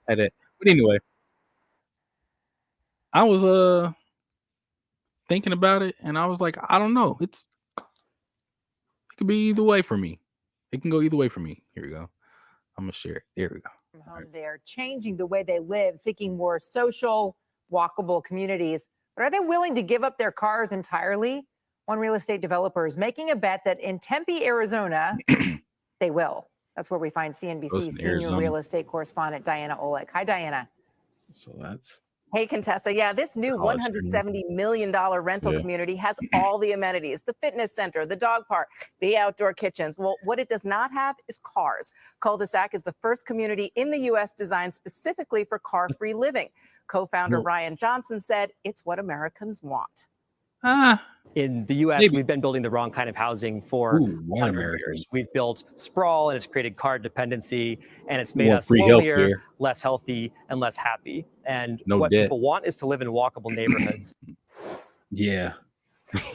had it. But anyway, I was thinking about it and I was like, I don't know. It could be either way for me. It can go either way for me. Here we go. I'm gonna share it. There we go. Home, they're changing the way they live, seeking more social, walkable communities. But are they willing to give up their cars entirely? One real estate developer is making a bet that in Tempe, Arizona, they will. That's where we find CNBC senior real estate correspondent Diana Olick. Hi, Diana. So that's... Hey, Contessa. Yeah, this new $170 million rental community has all the amenities: the fitness center, the dog park, the outdoor kitchens. Well, what it does not have is cars. Cul-de-sac is the first community in the U.S. designed specifically for car-free living. Co-founder Ryan Johnson said it's what Americans want. In the U.S., we've been building the wrong kind of housing for 100 years. We've built sprawl, and it's created car dependency, and it's made us lonelier, less healthy, and less happy. And what people want is to live in walkable neighborhoods. Yeah.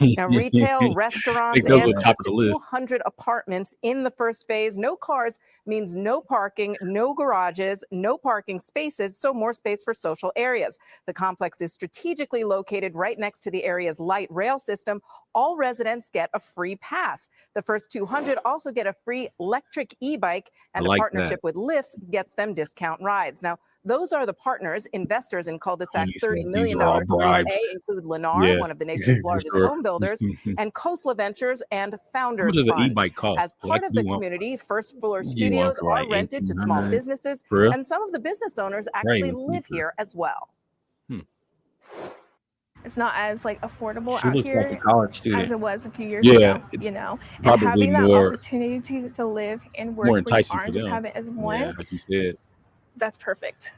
Now, retail, restaurants, and close to 200 apartments in the first phase. No cars means no parking, no garages, no parking spaces, so more space for social areas. The complex is strategically located right next to the area's light rail system. All residents get a free pass. The first 200 also get a free electric e-bike, and a partnership with Lyft gets them discount rides. Now, those are the partners. Investors in Cul-de-sac's $30 million Series A include Lennar, one of the nation's largest home builders, and Khosla Ventures and Founders Fund. As part of the community, first-floor studios are rented to small businesses, and some of the business owners actually live here as well. It's not as affordable out here as it was a few years ago, and having that opportunity to live and work where you aren't just have it as one, like you said. That's perfect.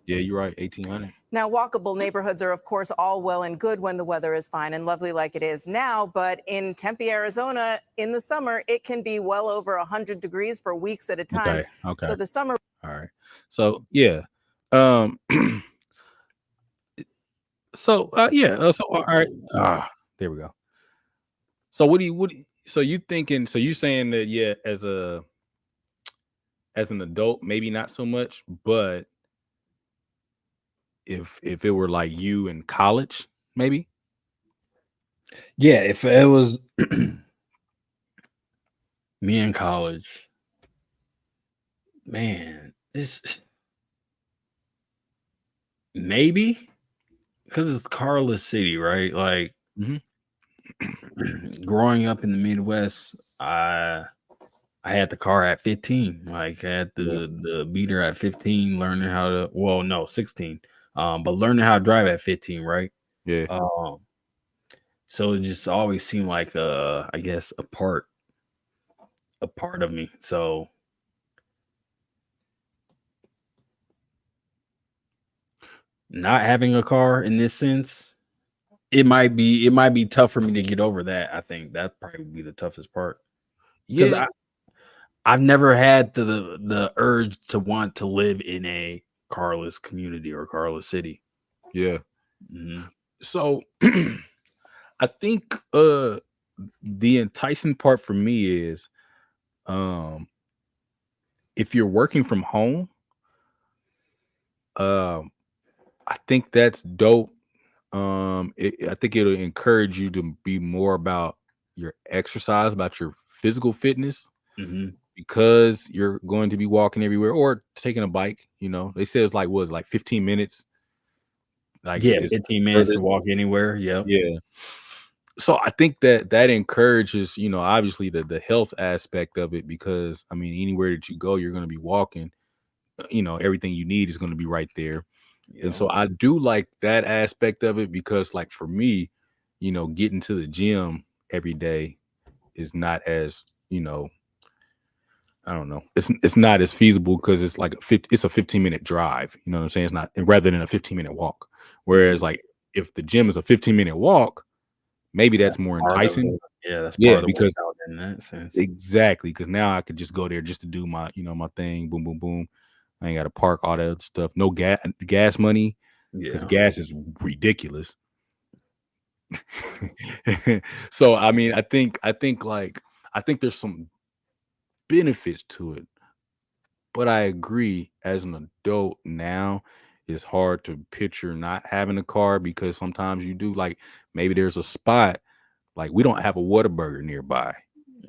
Yeah, you're right. 1,800. Now, walkable neighborhoods are, of course, all well and good when the weather is fine and lovely like it is now. But in Tempe, Arizona, in the summer, it can be well over 100 degrees for weeks at a time. Okay. So the summer. All right. So, yeah. So, So, all right. There we go. So, so you thinking? So you saying that as an adult, maybe not so much, but if it were like you in college, maybe. Yeah, if it was me in college, man, it's maybe because it's Carless City, right? Like growing up in the Midwest, I had the car at 15. Like I had the beater at 15, learning how to 16. But learning how to drive at 15, right? Yeah. So it just always seemed like I guess a part of me. So not having a car in this sense, it might be tough for me to get over that. I think that probably would be the toughest part. Because I've never had the urge to want to live in a carless community or carless city. Yeah. Mm-hmm. So I think the enticing part for me is if you're working from home, I think that's dope. I think it'll encourage you to be more about your exercise, about your physical fitness, because you're going to be walking everywhere or taking a bike. They say it's like 15 minutes. Like 15 minutes to walk anywhere. Yep. Yeah. So I think that encourages, obviously the health aspect of it, because I mean, anywhere that you go, you're going to be walking. Everything you need is going to be right there. Yeah. And so I do like that aspect of it, because like for me, getting to the gym every day is not as, I don't know. It's not as feasible, because it's like it's a 15-minute drive. You know what I'm saying? It's not, rather than a 15-minute walk. Whereas like if the gym is a 15-minute walk, maybe that's more enticing. Yeah, that's part of the because workout in that sense. Exactly, because now I could just go there just to do my, my thing. Boom, boom, boom. I ain't got to park, all that other stuff. No gas money, because gas is ridiculous. So I mean, I think there's some benefits to it, but I agree, as an adult now, it's hard to picture not having a car, because sometimes you do, like, maybe there's a spot, like we don't have a Whataburger nearby,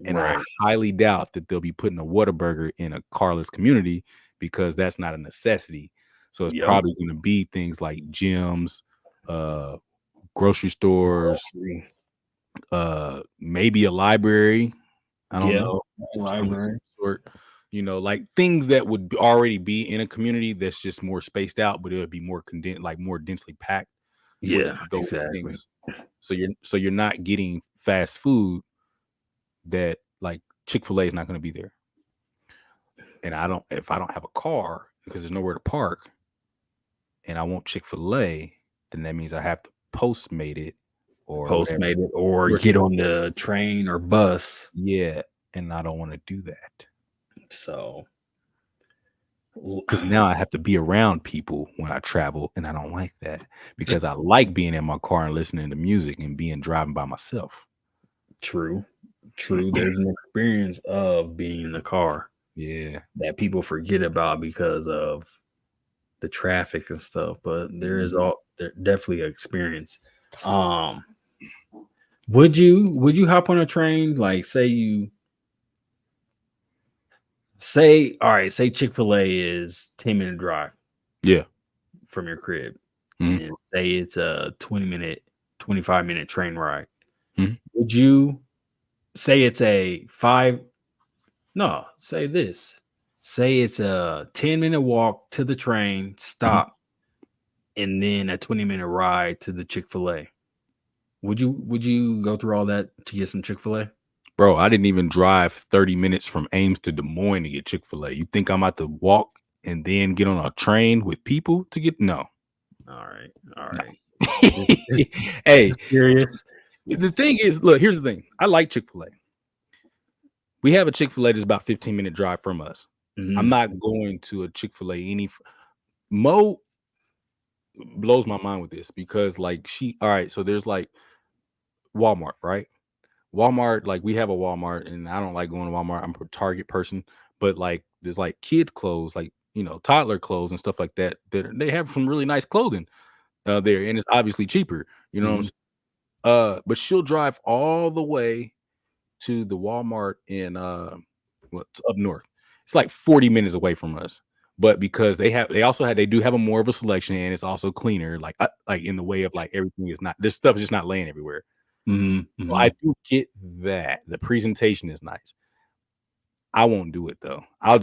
and I highly doubt that they'll be putting a Whataburger in a carless community, because that's not a necessity. So it's probably going to be things like gyms, grocery stores, maybe a library. I don't know, library. Sort, like things that would already be in a community that's just more spaced out, but it would be more condensed, like more densely packed. Yeah, those things. So you're not getting fast food that, like, Chick-fil-A is not going to be there. And if I don't have a car, because there's nowhere to park, and I want Chick-fil-A, then that means I have to Postmate it or get on the train or bus. Yeah, and I don't want to do that. So, because now I have to be around people when I travel, and I don't like that, because I like being in my car and listening to music and driving by myself. True. There's an experience of being in the car. Yeah, that people forget about because of the traffic and stuff. But there definitely an experience. Would you hop on a train? Like, say Chick-fil-A is 10-minute drive. Yeah. From your crib. Mm-hmm. And say it's a 20-minute, 25-minute train ride. Mm-hmm. Would you say it's say it's a 10-minute walk to the train stop, and then a 20-minute ride to the Chick-fil-A? Would you go through all that to get some Chick-fil-A? Bro, I didn't even drive 30 minutes from Ames to Des Moines to get Chick-fil-A. You think I'm about to walk and then get on a train with people to get? No. All right. Hey, serious. The thing is, look, here's the thing. I like Chick-fil-A. We have a Chick-fil-A that's about 15-minute drive from us. Mm-hmm. I'm not going to a Chick-fil-A Mo blows my mind with this, because like so there's like Walmart, right? Walmart, like we have a Walmart, and I don't like going to Walmart. I'm a Target person, but like there's like kids clothes, like toddler clothes and stuff like that. They have some really nice clothing there, and it's obviously cheaper. You know what I'm saying? But she'll drive all the way to the Walmart in up north. It's like 40 minutes away from us. But because they do have a more of a selection, and it's also cleaner, like in the way of like everything is not, this stuff is just not laying everywhere. So I do get that the presentation is nice. I won't do it though. I'll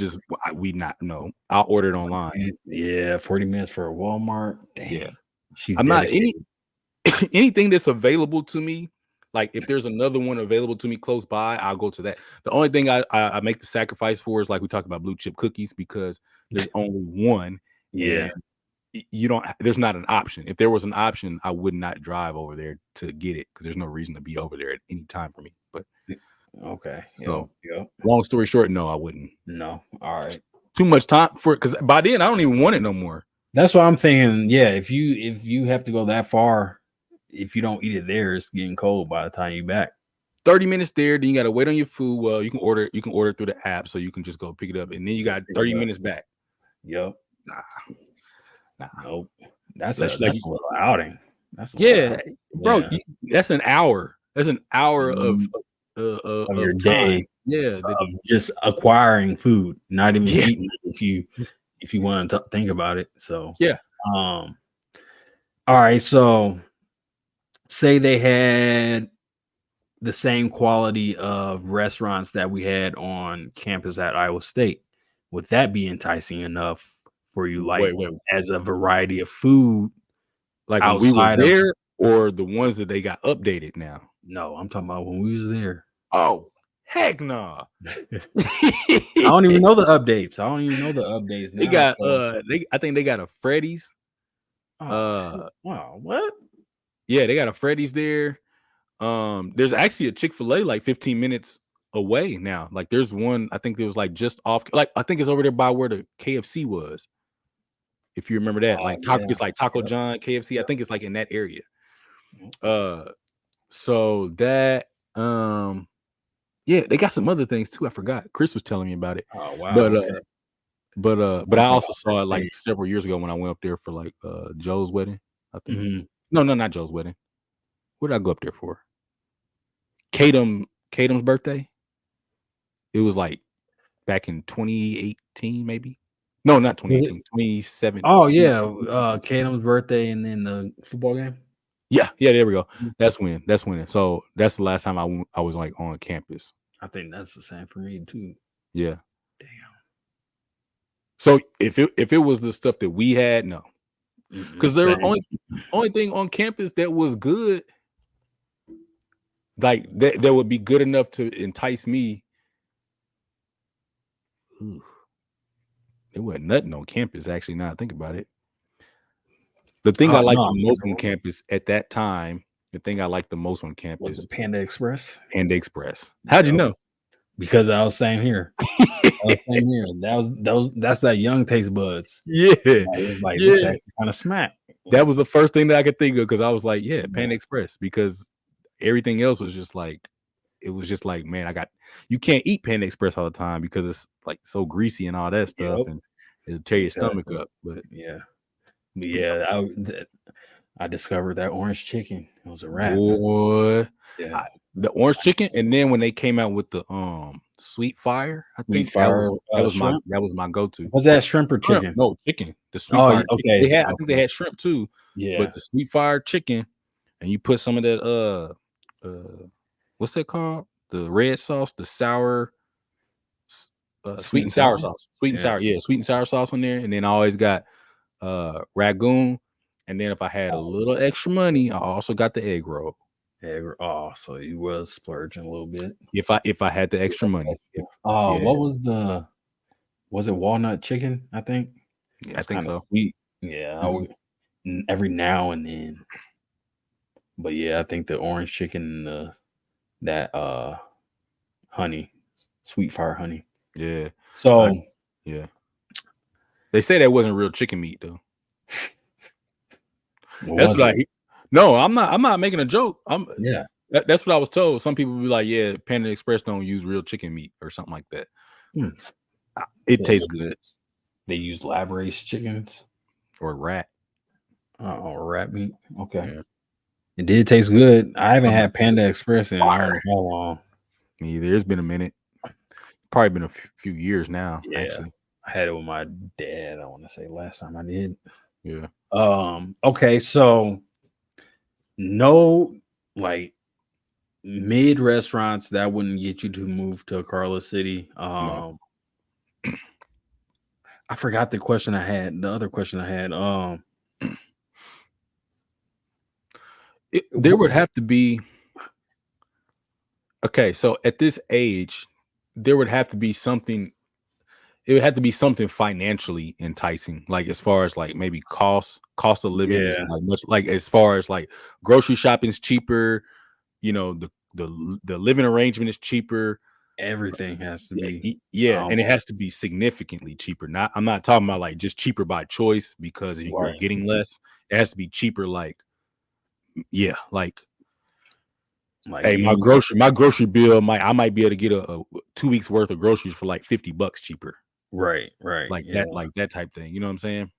order it online. Yeah, 40 minutes for a Walmart. Damn. Yeah, I'm not anything that's available to me. Like if there's another one available to me close by, I'll go to that. The only thing I make the sacrifice for is like we talked about blue chip cookies, because there's only one. Yeah. There's not an option. If there was an option, I would not drive over there to get it, because there's no reason to be over there at any time for me. But okay. So long story short, no, I wouldn't. No. All right. Too much time for it, because by then I don't even want it no more. That's what I'm thinking. Yeah, if you have to go that far, if you don't eat it there, it's getting cold by the time you're back. 30 minutes there, then you gotta wait on your food. Well, you can order it through the app, so you can just go pick it up, and then you got 30 minutes back. Yep. Nah. Nope. That's a little outing. Bro. Yeah. That's an hour. That's an hour of your time. Day. Yeah, of just acquiring food, not even eating it, if you want to think about it. So yeah. All right. So say they had the same quality of restaurants that we had on campus at Iowa State. Would that be enticing enough for you, like as a variety of food, like when we were there, or the ones that they got updated now? No, I'm talking about when we was there. Oh, heck no. I don't even know the updates. Now, they got I think they got a Freddy's. Wow, what? Yeah, they got a Freddy's there. There's actually a Chick-fil-A like 15 minutes away now. Like there's one, I think it was like just off, like I think it's over there by where the KFC was. If you remember that, it's like Taco John, KFC. I think it's like in that area. So that they got some other things too. I forgot. Chris was telling me about it. Oh wow. But I also saw it like several years ago when I went up there for like Joe's wedding. I think no, not Joe's wedding. What did I go up there for? Katum's birthday. It was like back in 2018, maybe. No, not 2018, 2017. Oh yeah, Katum's birthday, and then the football game. Yeah, there we go. That's when. So that's the last time I was like on campus. I think that's the same for me too. Yeah. Damn. So if it was the stuff that we had, no, because the only thing on campus that was good, like that would be good enough to entice me. Ooh. There wasn't nothing on campus, actually, now I think about it. The thing I liked the most on campus at that time, was was it Panda Express. How'd you know? Because I was saying here. That's that young taste buds. Yeah. It was like, this actually kind of smack. That was the first thing that I could think of, because I was like, Panda Express, because everything else was just like, it was just like, man, you can't eat Panda Express all the time because it's like so greasy and all that stuff, and it'll tear your stomach up. But I discovered that orange chicken. It was a wrap. Boy, the orange chicken, and then when they came out with the sweet fire, I think that was my go-to. Was that shrimp or chicken? No, chicken. The sweet fire. Okay. I think they had shrimp too. Yeah, but the sweet fire chicken, and you put some of that what's that called? The red sauce, the sour, sweet and sour sauce. Sweet and sour sauce on there. And then I always got ragoon. And then if I had a little extra money, I also got the egg roll. So you was splurging a little bit. If I had the extra money. What was it walnut chicken? I think. Yeah, I think so. Sweet. Yeah, I would every now and then. But yeah, I think the orange chicken and that honey, sweet fire honey. Yeah. So they say that wasn't real chicken meat though. That's like no, I'm not making a joke. That's what I was told. Some people be like, Panda Express don't use real chicken meat or something like that. It tastes good. They use lab raised chickens or rat. Or rat meat. Okay. Yeah. It did taste good. I haven't had Panda Express in I don't know how long. Me either. It's been a minute. Probably been a few years now. Yeah. Actually, I had it with my dad. I want to say last time I did. Yeah. Okay. So no, like mid restaurants that wouldn't get you to move to Carla City. No. I forgot the question I had. The other question I had. There would have to be. Okay, so at this age, there would have to be something. It would have to be something financially enticing, like as far as like maybe cost of living is like much like as far as like grocery shopping is cheaper. You know, the living arrangement is cheaper. Everything has to be and it has to be significantly cheaper. I'm not talking about like just cheaper by choice because you're getting less. It has to be cheaper, like hey, my grocery bill I might be able to get a 2 weeks worth of groceries for like $50 cheaper. Right. Like that type thing. You know what I'm saying?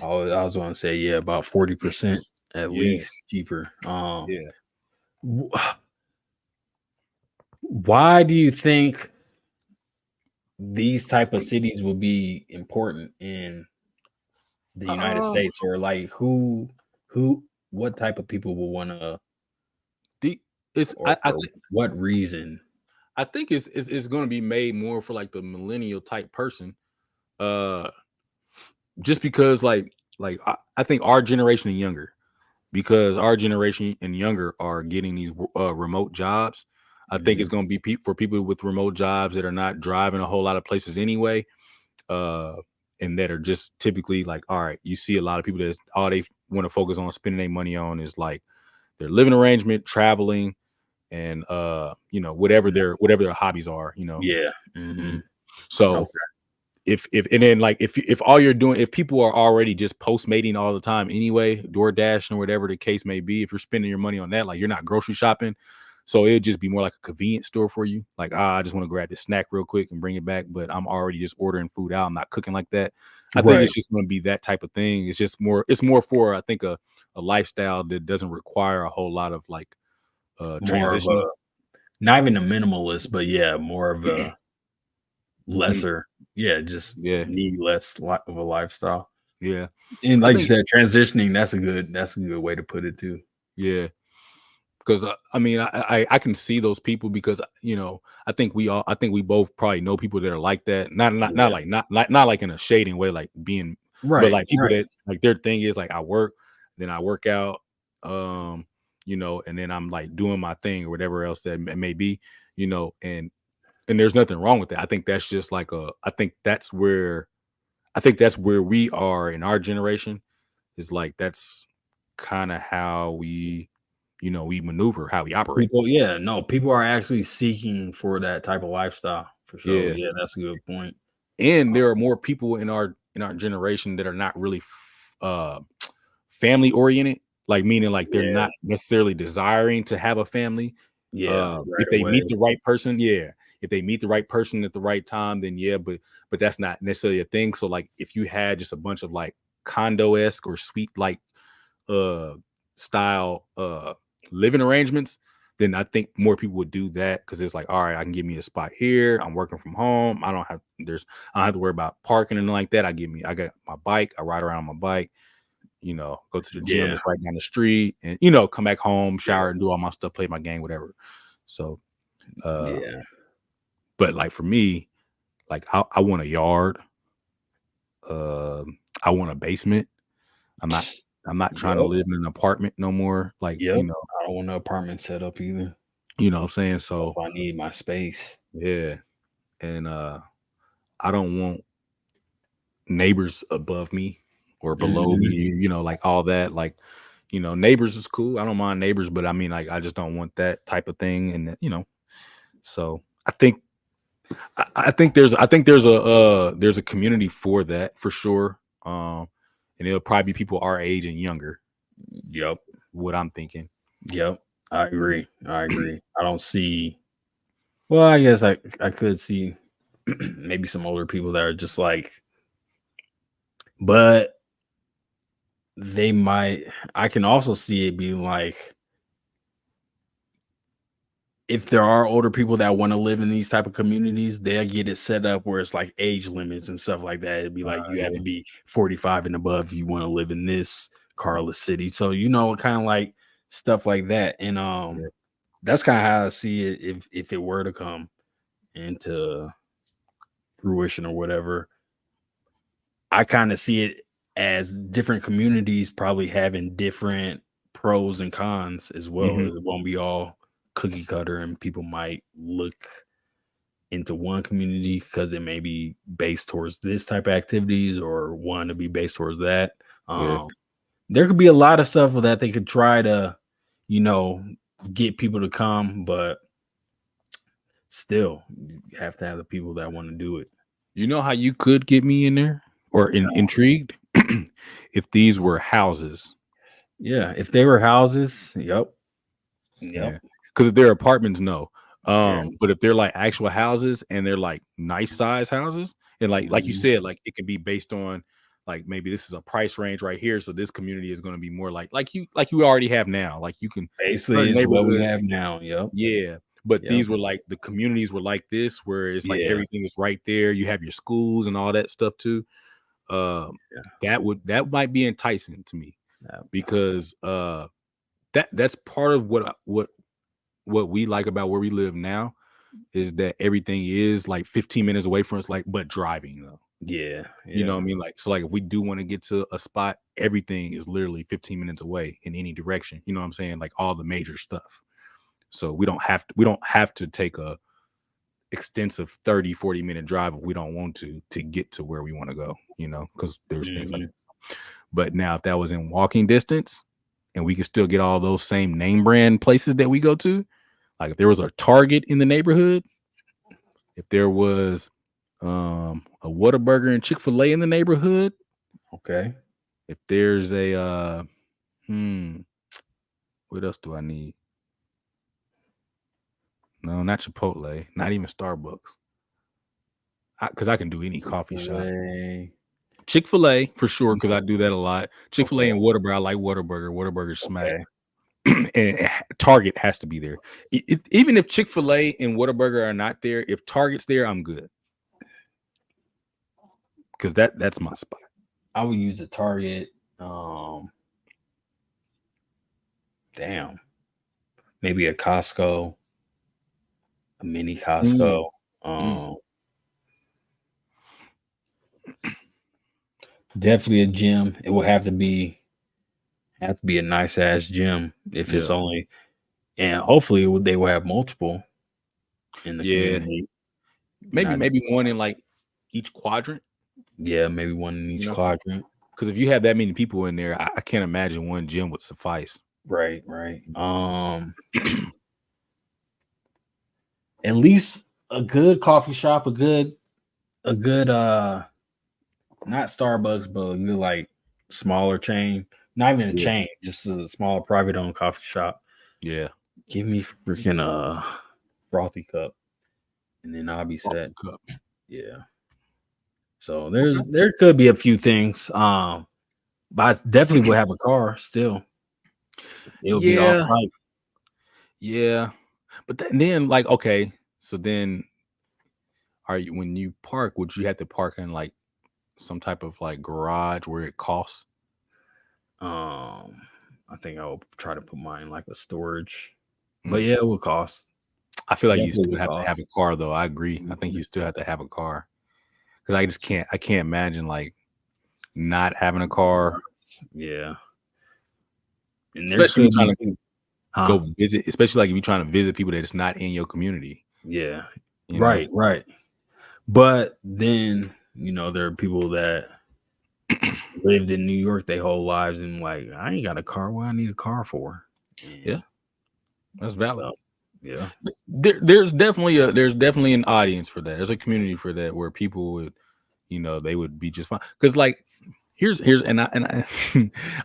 I was going to say about 40% at least cheaper. Why do you think these type of cities will be important in the United States, or like what type of people will want to? What reason? I think it's going to be made more for like the millennial type person, just because like I think our generation and younger, because our generation and younger are getting these remote jobs. I think it's going to be for people with remote jobs that are not driving a whole lot of places anyway, and that are just typically like, all right, you see a lot of people that all they want to focus on spending their money on is like their living arrangement, traveling, and whatever their hobbies are, So if and then like if all you're doing, if people are already just Postmating all the time anyway, DoorDash or whatever the case may be, if you're spending your money on that, like you're not grocery shopping, so it'd just be more like a convenience store for you. Like, I just want to grab this snack real quick and bring it back, but I'm already just ordering food out. I'm not cooking like that. I think it's just going to be that type of thing. It's just more. It's more for I think a lifestyle that doesn't require a whole lot of like transition. Not even a minimalist, but more of a lesser. Need less of a lifestyle. Yeah, and like you said, transitioning. That's a good way to put it too. Yeah. Because I mean, I can see those people because I think we both probably know people that are like that. Not like in a shading way, like being but like people that like their thing is like I work, then I work out, and then I'm like doing my thing or whatever else that it may be, and there's nothing wrong with that. I think that's just like I think that's where we are in our generation, is like that's kind of how we maneuver, how we operate. People are actually seeking for that type of lifestyle for sure. Yeah, that's a good point. And there are more people in our generation that are not really family oriented, like meaning like they're not necessarily desiring to have a family. If they meet the right person, if they meet the right person at the right time, then but that's not necessarily a thing. So like if you had just a bunch of like condo-esque or suite like style living arrangements, then I think more people would do that because it's like, all right, I can give me a spot here. I'm working from home. I don't have to worry about parking and like that. I got my bike. I ride around on my bike. Go to the gym. It's right down the street, and come back home, shower, and do all my stuff, play my game, whatever. So, but like for me, like I want a yard. I want a basement. I'm not trying to live in an apartment no more. Like, I don't want an apartment set up either. You know what I'm saying? So I need my space. Yeah. And I don't want neighbors above me or below me, like all that. Like, neighbors is cool. I don't mind neighbors, but I mean, like, I just don't want that type of thing. And so I think there's a community for that for sure. And it'll probably be people our age and younger. Yep. What I'm thinking. Yep. I agree. I don't see. Well, I guess I could see maybe some older people that are just like But they might. I can also see it being like, if there are older people that want to live in these type of communities, they'll get it set up where it's like age limits and stuff like that. It'd be like you have to be 45 and above if you want to live in this Carless city. So kind of like stuff like that. And that's kind of how I see it if it were to come into fruition or whatever. I kind of see it as different communities probably having different pros and cons as well. It won't be all cookie cutter, and people might look into one community because it may be based towards this type of activities, or one to be based towards that. There could be a lot of stuff that they could try to, get people to come, but still, you have to have the people that want to do it. You know how you could get me in there or intrigued? If these were houses. Yeah, if they were houses, yep. Yeah. Because if they're apartments, no. But if they're like actual houses and they're like nice size houses, and like you said, like it can be based on like maybe this is a price range right here, so this community is going to be more like you already have now. Like you can basically is what we have now. Yep. Yeah. But these were like the communities were like this, where it's like everything is right there. You have your schools and all that stuff too. That might be enticing to me because that's part of what we like about where we live now is that everything is like 15 minutes away from us, like, but driving though. Yeah. You know what I mean? Like, so like if we do want to get to a spot, everything is literally 15 minutes away in any direction. You know what I'm saying? Like all the major stuff. So we don't have to take a extensive 30-40 minute drive if we don't want to get to where we want to go, because there's things like that. But now if that was in walking distance and we can still get all those same name brand places that we go to, like if there was a Target in the neighborhood, if there was a Whataburger and Chick-fil-A in the neighborhood, okay, if there's a what else do I need? No, not Chipotle, not even Starbucks. Because I can do any coffee shop. Chick-fil-A for sure, because I do that a lot. Chick-fil-A and Whataburger. I like Whataburger. Whataburger smack. And Target has to be there. Even if Chick-fil-A and Whataburger are not there, if Target's there, I'm good. Because that's my spot. I would use a Target. Maybe a Costco. A mini Costco. Definitely a gym. It will have to be a nice ass gym if it's only, and hopefully they will have multiple in the community. Maybe one in like each quadrant. Yeah, maybe one in each quadrant. Because if you have that many people in there, I can't imagine one gym would suffice. Right. At least a good coffee shop, a good not Starbucks, but a good like smaller chain. Not even a chain, just a small private owned coffee shop. Yeah. Give me freaking a frothy cup. And then I'll be set. Cup. Yeah. So there could be a few things. But I definitely would have a car still. It would be off right. Yeah. But then like, okay, so then when you park, would you have to park in like some type of like garage where it costs? I think I will try to put mine in like a storage. But yeah, it will cost. I feel like you still have to have a car though. I agree. I think you still have to have a car. Because I can't imagine like not having a car. Yeah. And especially if you're trying to go visit, especially like if you're trying to visit people that it's not in your community. Yeah. Right. But then, there are people that lived in New York their whole lives and like, I ain't got a car. What I need a car for? Yeah. That's valid. Yeah. There's definitely an audience for that. There's a community for that where people would, they would be just fine. Because like here's and I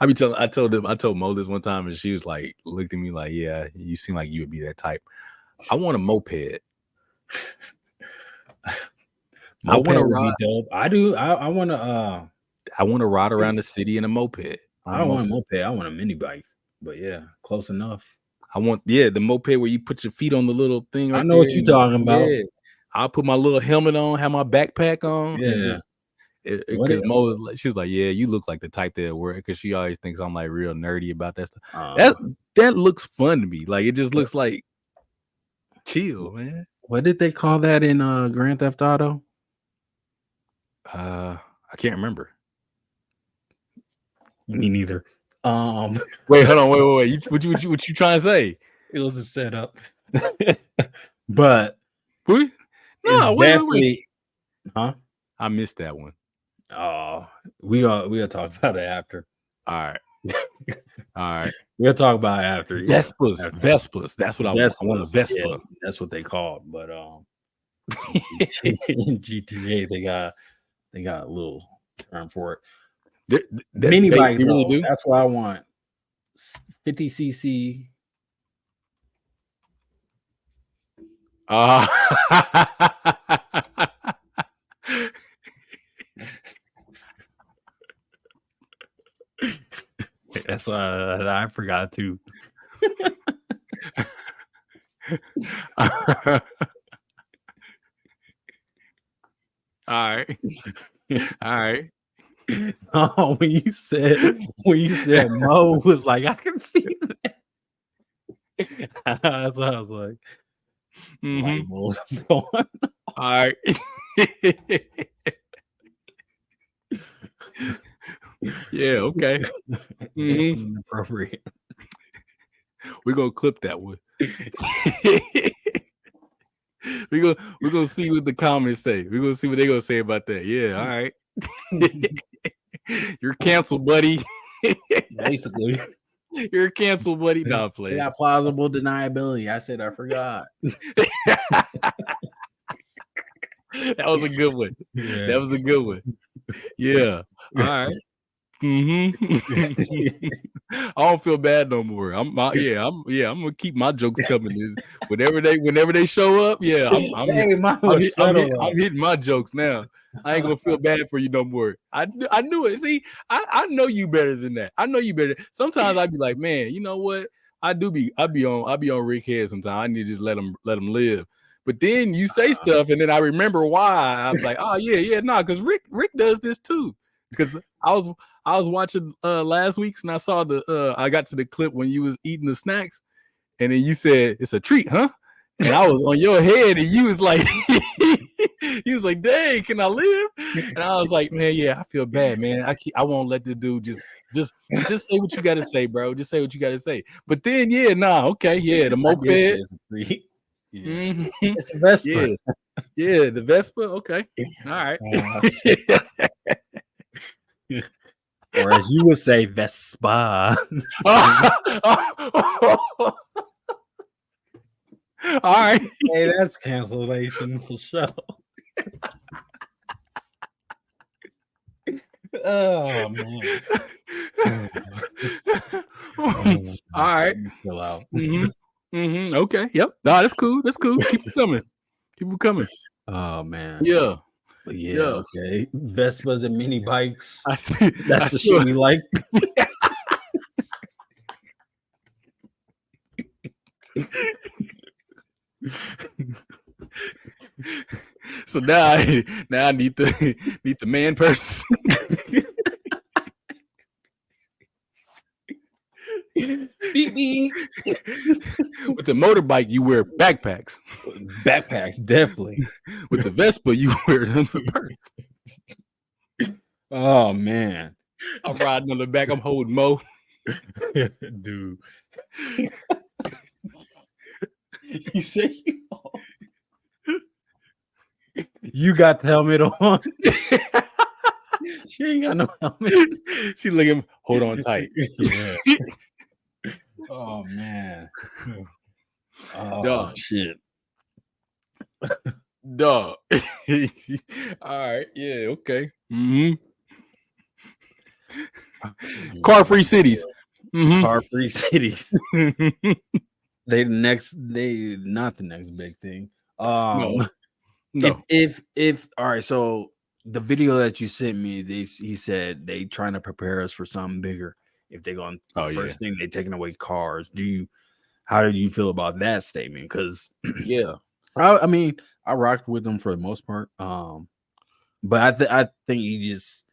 I told Mo this one time and she was like looked at me like, yeah, you seem like you would be that type. I want a moped. I want to ride. Dope. I do. I want to. I want to ride around the city in a moped. I don't want a moped. I want a mini bike. But yeah, close enough. I want the moped where you put your feet on the little thing. I know what you're talking about. Yeah. I'll put my little helmet on, have my backpack on, and Yeah. just because she was like, yeah, you look like the type that work, because she always thinks I'm like real nerdy about that stuff. That looks fun to me. Like it just looks like chill, man. What did they call that in Grand Theft Auto? I can't remember. Me neither. Wait, hold on, wait. What you trying to say? It was a setup. But no, wait. Huh? I missed that one. Oh, we'll talk about it after. All right. We'll talk about it after. Vespas. That's what I want. I want a Vespa. Yeah, that's what they called. But in GTA they got a little term for it. Mini bikes, really do. That's what I want. 50cc. That's why I forgot to. All right. Oh, when you said Mo was like, I can see that. That's what I was like. Mm-hmm. All right. Yeah, okay. Mm-hmm. Appropriate. We're gonna clip that one. We're gonna see what the comments say. We're gonna see what they're gonna say about that. Yeah, all right. You're canceled, buddy. Basically. You're canceled, buddy. Not playing. They got plausible deniability. I said I forgot. That was a good one. Yeah. That was a good one. Yeah. All right. Mm-hmm. I don't feel bad no more. I'm gonna keep my jokes coming. Whenever they show up, yeah, I'm hitting my jokes now. I ain't gonna feel bad for you no more. I knew it. See, I know you better than that. I know you better. Sometimes I'd be like, man, you know what? I be on Rick head sometimes. I need to just let him live. But then you say stuff, and then I remember why. I was like, oh yeah, because Rick does this too. Because I was watching last week's, and I saw I got to the clip when you was eating the snacks, and then you said it's a treat, huh? And I was on your head, and you was like, dang, can I live? And I was like, man, yeah, I feel bad, man. I won't let the dude just say what you got to say, bro. Just say what you got to say. But then, the moped. It's a treat. Yeah. Mm-hmm. It's a Vespa. Yeah, the Vespa. Okay, all right. Or as you would say, Vespa. All right. Hey, that's cancellation for sure. Oh man. All right. Chill out. Mm-hmm. Okay. Yep. Nah, that's cool. Keep it coming. Oh man. Yeah. Yeah. Okay. Vespas and mini bikes. That's the shit we like. So now I need the man person. Beep me. With the motorbike, you wear backpacks. Backpacks, definitely. With the Vespa, you wear them for purse. Oh man. I'm riding on the back, I'm holding Mo. Dude. You say you got the helmet on. She ain't got no helmet. She looking, hold on tight. Yeah. Oh man. Oh shit. Dog. All right. Yeah. Okay. Mm-hmm. Carfree Cities. Mm-hmm. Carfree Cities. They not the next big thing. No. If all right, so the video that you sent me, he said they trying to prepare us for something bigger. If they're going, first thing they taking away cars. How did you feel about that statement? Because I mean, I rocked with them for the most part. But I think he just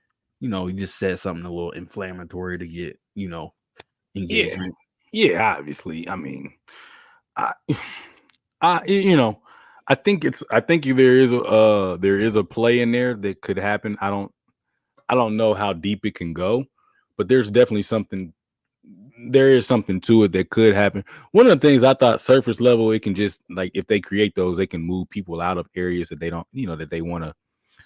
said something a little inflammatory to get engagement. Yeah, obviously. I mean, I think there is a play in there that could happen. I don't know how deep it can go, but there's definitely something. There is something to it that could happen. One of the things I thought surface level, it can just like if they create those, they can move people out of areas that they don't, that they want to.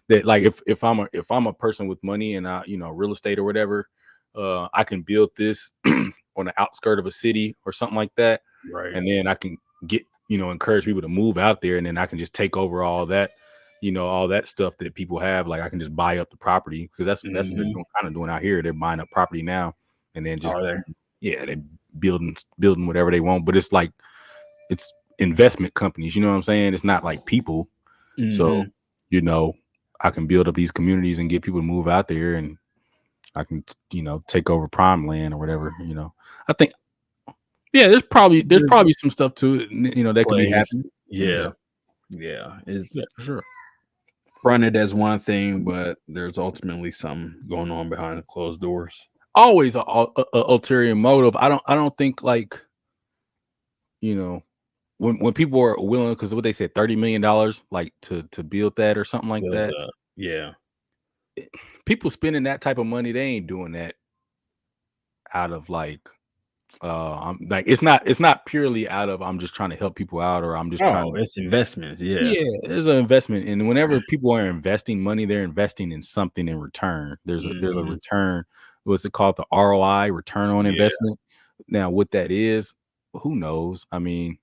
That like if I'm a person with money and real estate or whatever, I can build this on the outskirt of a city or something like that, right? And then I can get encourage people to move out there, and then I can just take over all that, all that stuff that people have. Like I can just buy up the property because that's what they're kind of doing out here. They're buying up property now, and then just they're building whatever they want. But it's like it's investment companies. You know what I'm saying? It's not like people. So I can build up these communities and get people to move out there, and I can, take over prime land or whatever. I think, there's probably some stuff to it, that can be happening. Yeah, it's for sure. Fronted as one thing, but there's ultimately something going on behind the closed doors. Always a ulterior motive. I don't think like, when people are willing, because what they said, $30 million, like to build that or something like that. People spending that type of money, they ain't doing that out of like, it's not purely out of I'm just trying to help people out or I'm just trying to. It's investments. Yeah, there's an investment, and whenever people are investing money, they're investing in something in return. There's a return. What's it called? The ROI, return on investment. Now, what that is, who knows? I mean.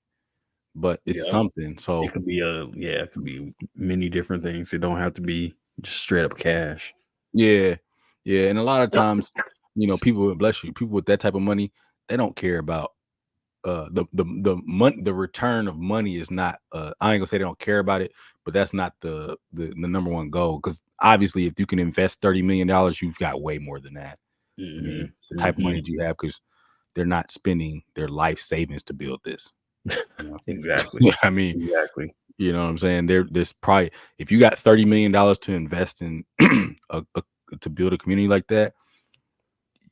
But it's something. So it could be it could be many different things. It don't have to be just straight up cash. Yeah. And a lot of times, people with that type of money, they don't care about the return of money is not. I ain't gonna say they don't care about it, but that's not the number one goal. Because obviously, if you can invest $30 million, you've got way more than that. I mean, the type of money you have, because they're not spending their life savings to build this. Exactly. I mean, exactly. You know what I'm saying? There's probably, if you got $30 million to invest in to build a community like that,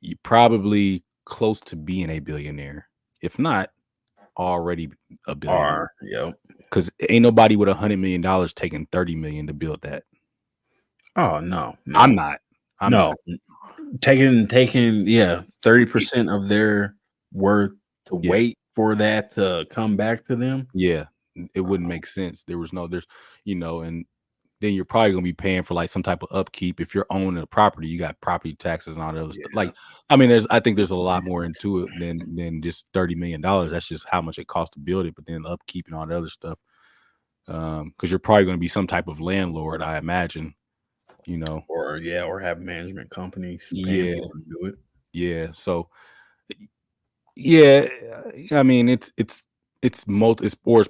you're probably close to being a billionaire, if not already a billionaire. Because ain't nobody with $100 million taking $30 million to build that. Oh no. I'm not. Taking 30% of their worth to wait for that to come back to them. Yeah, it wouldn't make sense. And then you're probably gonna be paying for like some type of upkeep. If you're owning a property, you got property taxes and all that other stuff. Like, I mean, I think there's a lot more into it than just $30 million. That's just how much it costs to build it, but then upkeep and all that other stuff. Because you're probably gonna be some type of landlord, I imagine. Or have management companies. Do it. So I mean, it's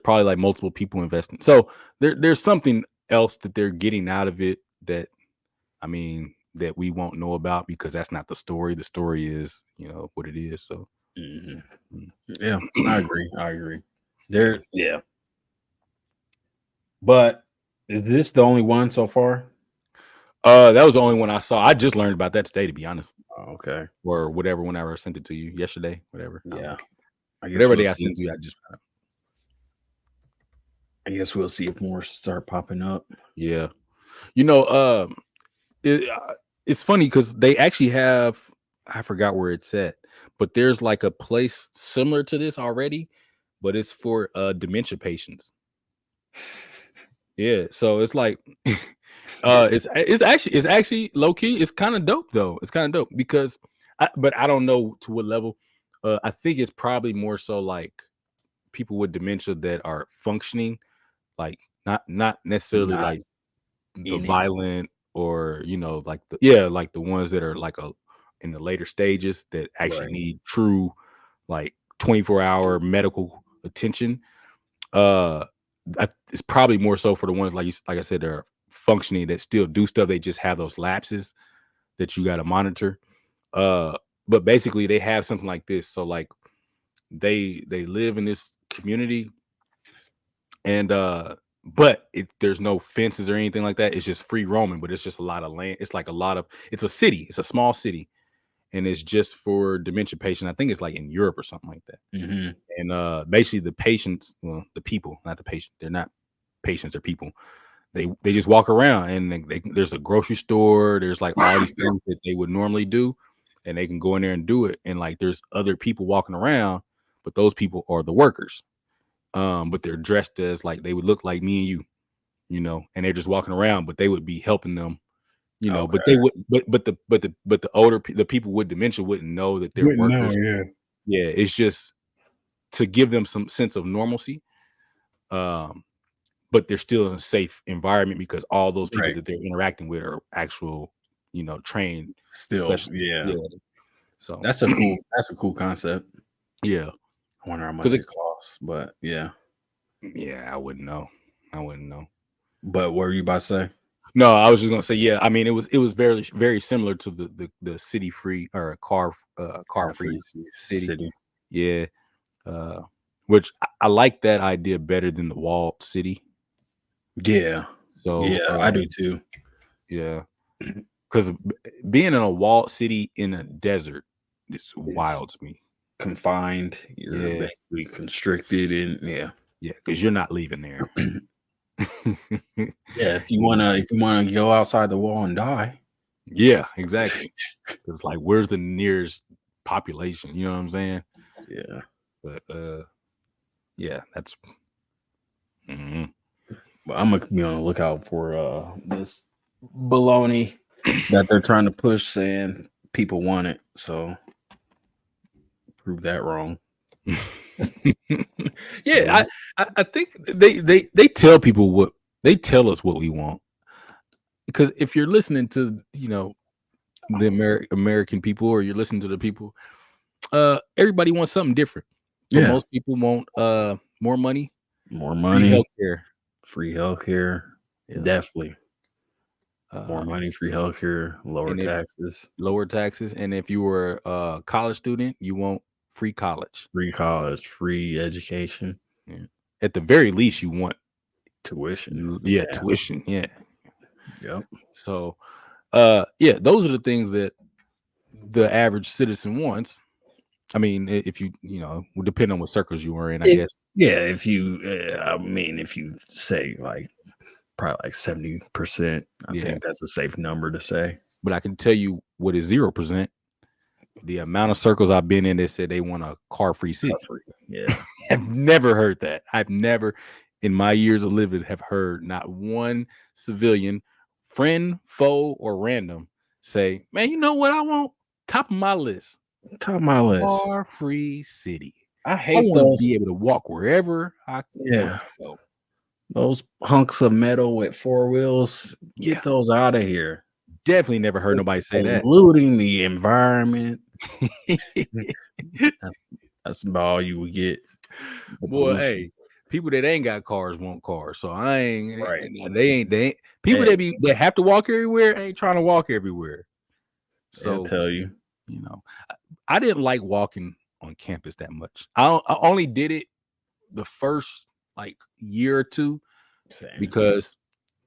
probably like multiple people investing. So there's something else that they're getting out of it that, I mean, that we won't know about because that's not the story. The story is, what it is. So yeah, I agree. But is this the only one so far? That was the only one I saw. I just learned about that today, to be honest. Oh, okay. Or whatever, whenever I sent it to you yesterday, whatever. Yeah. Whatever day I sent you, I just I guess we'll see if more start popping up. Yeah. It's funny because they actually have, I forgot where it's at, but there's like a place similar to this already, but it's for dementia patients. Yeah. So it's like it's actually low key. It's kind of dope though. It's kind of dope because but I don't know to what level. I think it's probably more so like people with dementia that are functioning, like not necessarily like the violent or like the ones that are like in the later stages that actually need true like 24-hour medical attention. It's probably more so for the ones like I said, they're functioning that still do stuff. They just have those lapses that you got to monitor. But basically they have something like this. So like they live in this community, and but there's no fences or anything like that. It's just free roaming, but it's just a lot of land. It's like it's a city. It's a small city, and it's just for dementia patients. I think it's like in Europe or something like that. Mm-hmm. And basically the patients, well, the people, not the patient. They're not patients or people. They just walk around, and there's a grocery store. There's like all these things that they would normally do, and they can go in there and do it. And like there's other people walking around, but those people are the workers. But they're dressed as like they would look like me and you know, and they're just walking around, but they would be helping them, you know. Okay. But they would, but the older the people with dementia wouldn't know that they're workers. Yeah, it's just to give them some sense of normalcy. But they're still in a safe environment because all those people that they're interacting with are actual, you know, trained. Still, yeah. So that's a cool concept. Yeah. I wonder how much it costs, but yeah. Yeah, I wouldn't know. But what were you about to say? No, I was just gonna say, yeah. I mean, it was very, very similar to the city free or Carfree City. Yeah. Which I like that idea better than the walled city. Yeah. So yeah, I do too. Yeah. Because being in a walled city in a desert is wild to me. Confined, you're basically constricted, and yeah, because you're not leaving there. Yeah, if you wanna go outside the wall and die. Yeah, exactly. It's like, where's the nearest population? You know what I'm saying? Yeah. But yeah, that's. Mm-hmm. But I'm gonna be on the lookout for this baloney that they're trying to push, saying people want it. So prove that wrong. Yeah, I think they tell people what they tell us what we want, because if you're listening to, you know, the American people, or you're listening to the people, everybody wants something different. But most people want more money, free healthcare, definitely. More money, free healthcare, lower taxes. And if you were a college student, you want free college, free education. Yeah. At the very least, you want tuition. Tuition. Yeah. Yep. So, those are the things that the average citizen wants. I mean, if you know, depending on what circles you were in, I guess. Yeah. If you say like probably like 70%, I think that's a safe number to say. But I can tell you what is 0%. The amount of circles I've been in that said they want a car-free city. Yeah. I've never heard that. I've never, in my years of living, have heard not one civilian, friend, foe, or random say, man, you know what I want? Top of my list. Car-free city. I want to be able to walk wherever I go. Those hunks of metal with four wheels, get those out of here. Definitely never heard nobody say that. Polluting the environment. That's about all you would get. Boy, hey, people that ain't got cars want cars. So I ain't they ain't people that have to walk everywhere ain't trying to walk everywhere. So I'll tell you, you know, I didn't like walking on campus that much. I only did it the first like year or two. Same. Because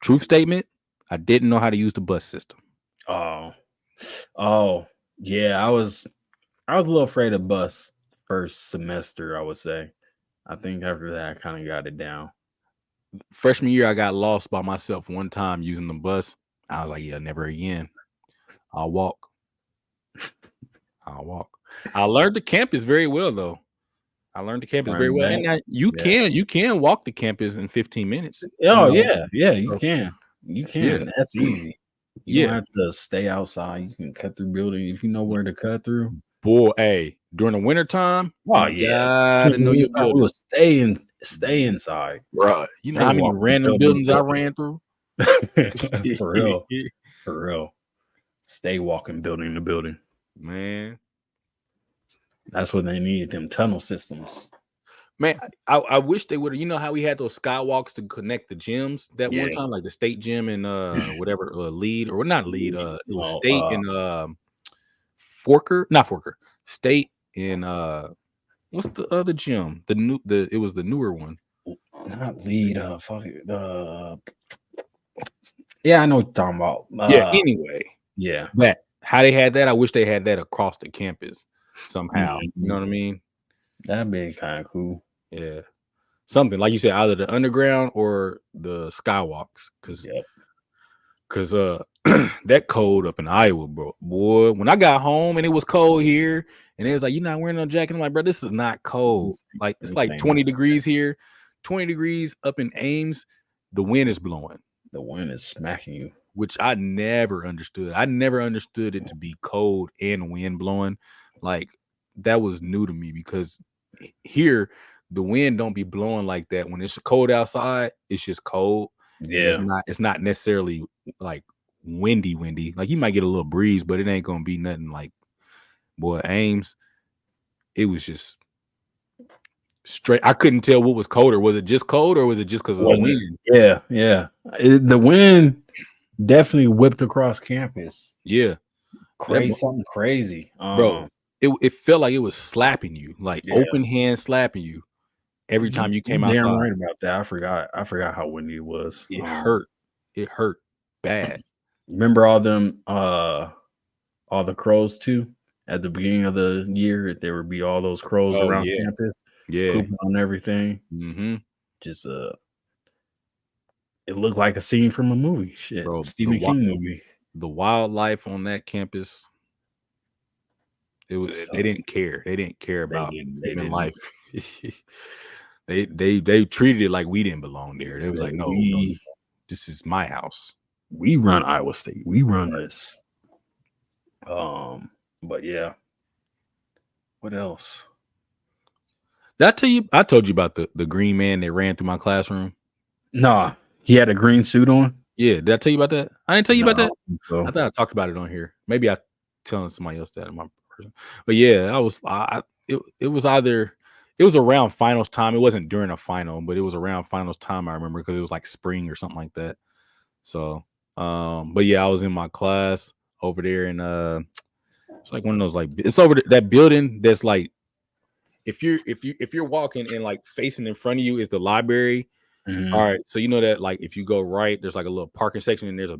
truth statement, I didn't know how to use the bus system. Oh yeah, I was a little afraid of bus first semester, I would say. I think after that I kind of got it down. Freshman year I got lost by myself one time using the bus. I was like, yeah, never again. I'll walk. I learned the campus very well though. And now you can walk the campus in 15 minutes. Oh, you can. You can. That's easy. You don't have to stay outside. You can cut through buildings if you know where to cut through. Boy, hey, during the wintertime, gotta know your building. Stay inside. Right. You know how many random buildings I ran through? For real. For real. Stay walking building to building. Man. That's what they need, them tunnel systems. Man, I wish they would have. You know how we had those skywalks to connect the gyms that one time, like the state gym and whatever Lead or not Lead. It was State and not Forker. State and what's the other gym? It was the newer one. Not Lead. Fuck it. Yeah, I know what you're talking about. Anyway. Yeah. That how they had that. I wish they had that across the campus somehow. You know what I mean? That'd be kind of cool. Yeah. Something like you said, either the underground or the skywalks. Cause that cold up in Iowa, bro. Boy, when I got home and it was cold here, and it was like, you're not wearing no jacket. I'm like, bro, this is not cold. Like it's like 20 degrees here, 20 degrees up in Ames. The wind is blowing. The wind is smacking you. Which I never understood. I never understood it to be cold and wind blowing. Like that was new to me because here the wind don't be blowing like that. When it's cold outside, it's just cold. Yeah, it's not necessarily like windy. Like you might get a little breeze, but it ain't gonna be nothing like boy Ames. It was just straight. I couldn't tell what was colder. Was it just cold or was it just because of the wind? Yeah. The wind definitely whipped across campus. Yeah, something crazy, bro. It felt like it was slapping you, like open hand slapping you every time you came outside. Damn right about that. I forgot how windy it was. It hurt. It hurt bad. Remember all them all the crows too? At the beginning of the year, there would be all those crows around campus. Yeah, pooping on everything. Mm-hmm. Just it looked like a scene from a movie. Shit, bro, Stephen King movie. The wildlife on that campus. It was. They didn't care. They didn't care about human life. They treated it like we didn't belong there. They was like, no, this is my house. We run Iowa State. We run this. But yeah. What else? Did I tell you? I told you about the green man that ran through my classroom. Nah, he had a green suit on. Yeah, did I tell you about that? I didn't tell you about that. I thought I talked about it on here. Maybe I telling somebody else that in my person. But yeah, it was around finals time. It wasn't during a final, but it was around finals time. I remember because it was like spring or something like that. So, but yeah, I was in my class over there, and it's like one of those like it's over that building that's like if you're walking and like facing in front of you is the library. Mm-hmm. All right, so you know that like if you go right, there's like a little parking section, and there's a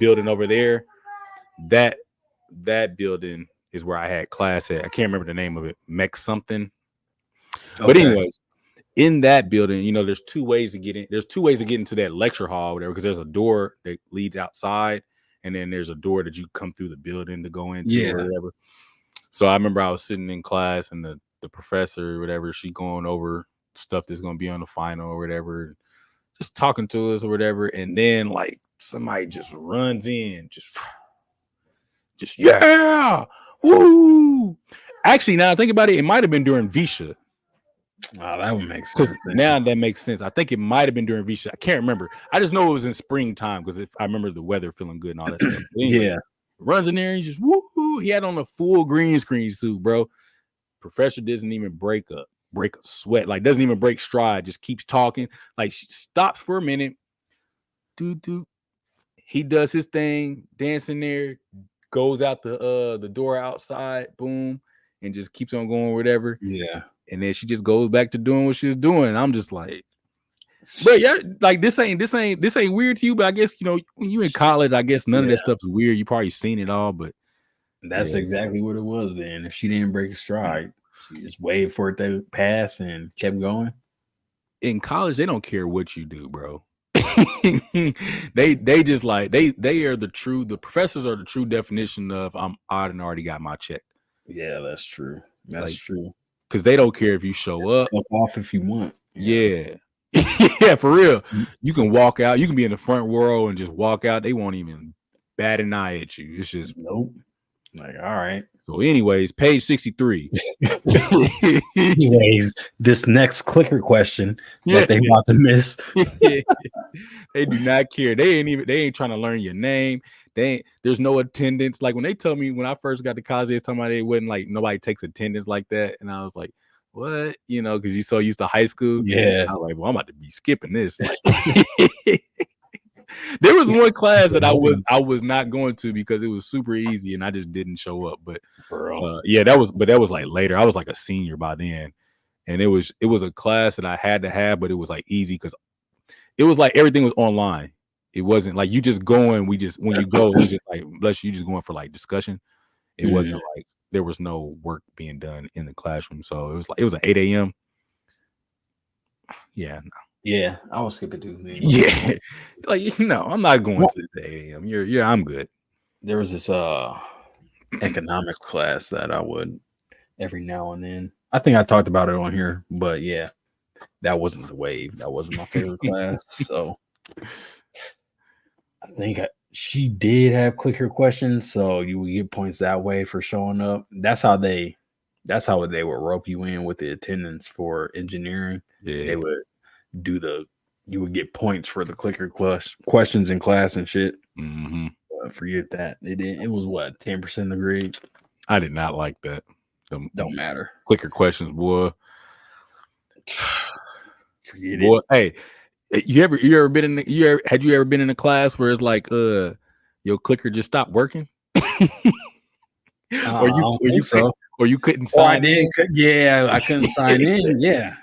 building over there. That building is where I had class at. I can't remember the name of it, Mech something. Okay. But anyways, in that building, you know, there's two ways to get in. There's two ways to get into that lecture hall, or whatever, because there's a door that leads outside, and then there's a door that you come through the building to go into, or whatever. So I remember I was sitting in class, and the professor, or whatever, she going over stuff that's going to be on the final or whatever, just talking to us or whatever, and then like somebody just runs in, just yeah, woo. Actually, now I think about it, it might have been during Visha. Oh, that would make sense. Now that makes sense. I think it might have been during Visha. I can't remember. I just know it was in springtime because I remember the weather feeling good and all that stuff. Anyway, runs in there and just woo. He had on a full green screen suit, bro. Professor doesn't even break a sweat, like doesn't even break stride, just keeps talking. Like she stops for a minute. He does his thing, dancing there, goes out the door outside, boom, and just keeps on going, whatever. Yeah. And then she just goes back to doing what she was doing. And I'm just like, but yeah, like this ain't weird to you, but I guess, you know, when you in college, I guess none of that stuff's weird. You probably seen it all, but that's exactly what it was then. If she didn't break a stride, she just waited for it to pass and kept going. In college, they don't care what you do, bro. they just like they are the professors are the true definition of I already got my check. Yeah, that's true. That's like, true. Because they don't care if you show up. Fuck off if you want. Yeah. Yeah, for real. You can walk out. You can be in the front row and just walk out. They won't even bat an eye at you. It's just nope. Like, all right. So anyways, page 63. Anyways, this next clicker question that they want to miss. They do not care. They ain't trying to learn your name. There's no attendance. Like when they tell me when I first got to college, they was talking about it wasn't like nobody takes attendance like that. And I was like, what? You know, because you're so used to high school. Yeah. I was like, well, I'm about to be skipping this. Like, there was one class that I was not going to because it was super easy and I just didn't show up. But that was like later. I was like a senior by then, and it was a class that I had to have, but it was like easy because it was like everything was online. It wasn't like you just going. When you go, it was just like bless you just going for like discussion. It wasn't like there was no work being done in the classroom. So it was an 8 a.m. Yeah. No. Yeah, I was skipping too. Man. Yeah, like I'm not going to the 8 a.m. I'm good. There was this economics class that I would every now and then. I think I talked about it on here, but yeah, that wasn't the wave. That wasn't my favorite class. So I think she did have clicker questions, so you would get points that way for showing up. That's how they would rope you in with the attendance for engineering. Yeah, they would you would get points for the clicker questions in class and shit. Mm-hmm. Forget that. It was what 10% of the grade. I did not like that. Don't matter. Clicker questions, boy. Forget boy, it. Hey, had you ever been in a class where it's like your clicker just stopped working? Or you couldn't sign in? Yeah, I couldn't sign in. Yeah.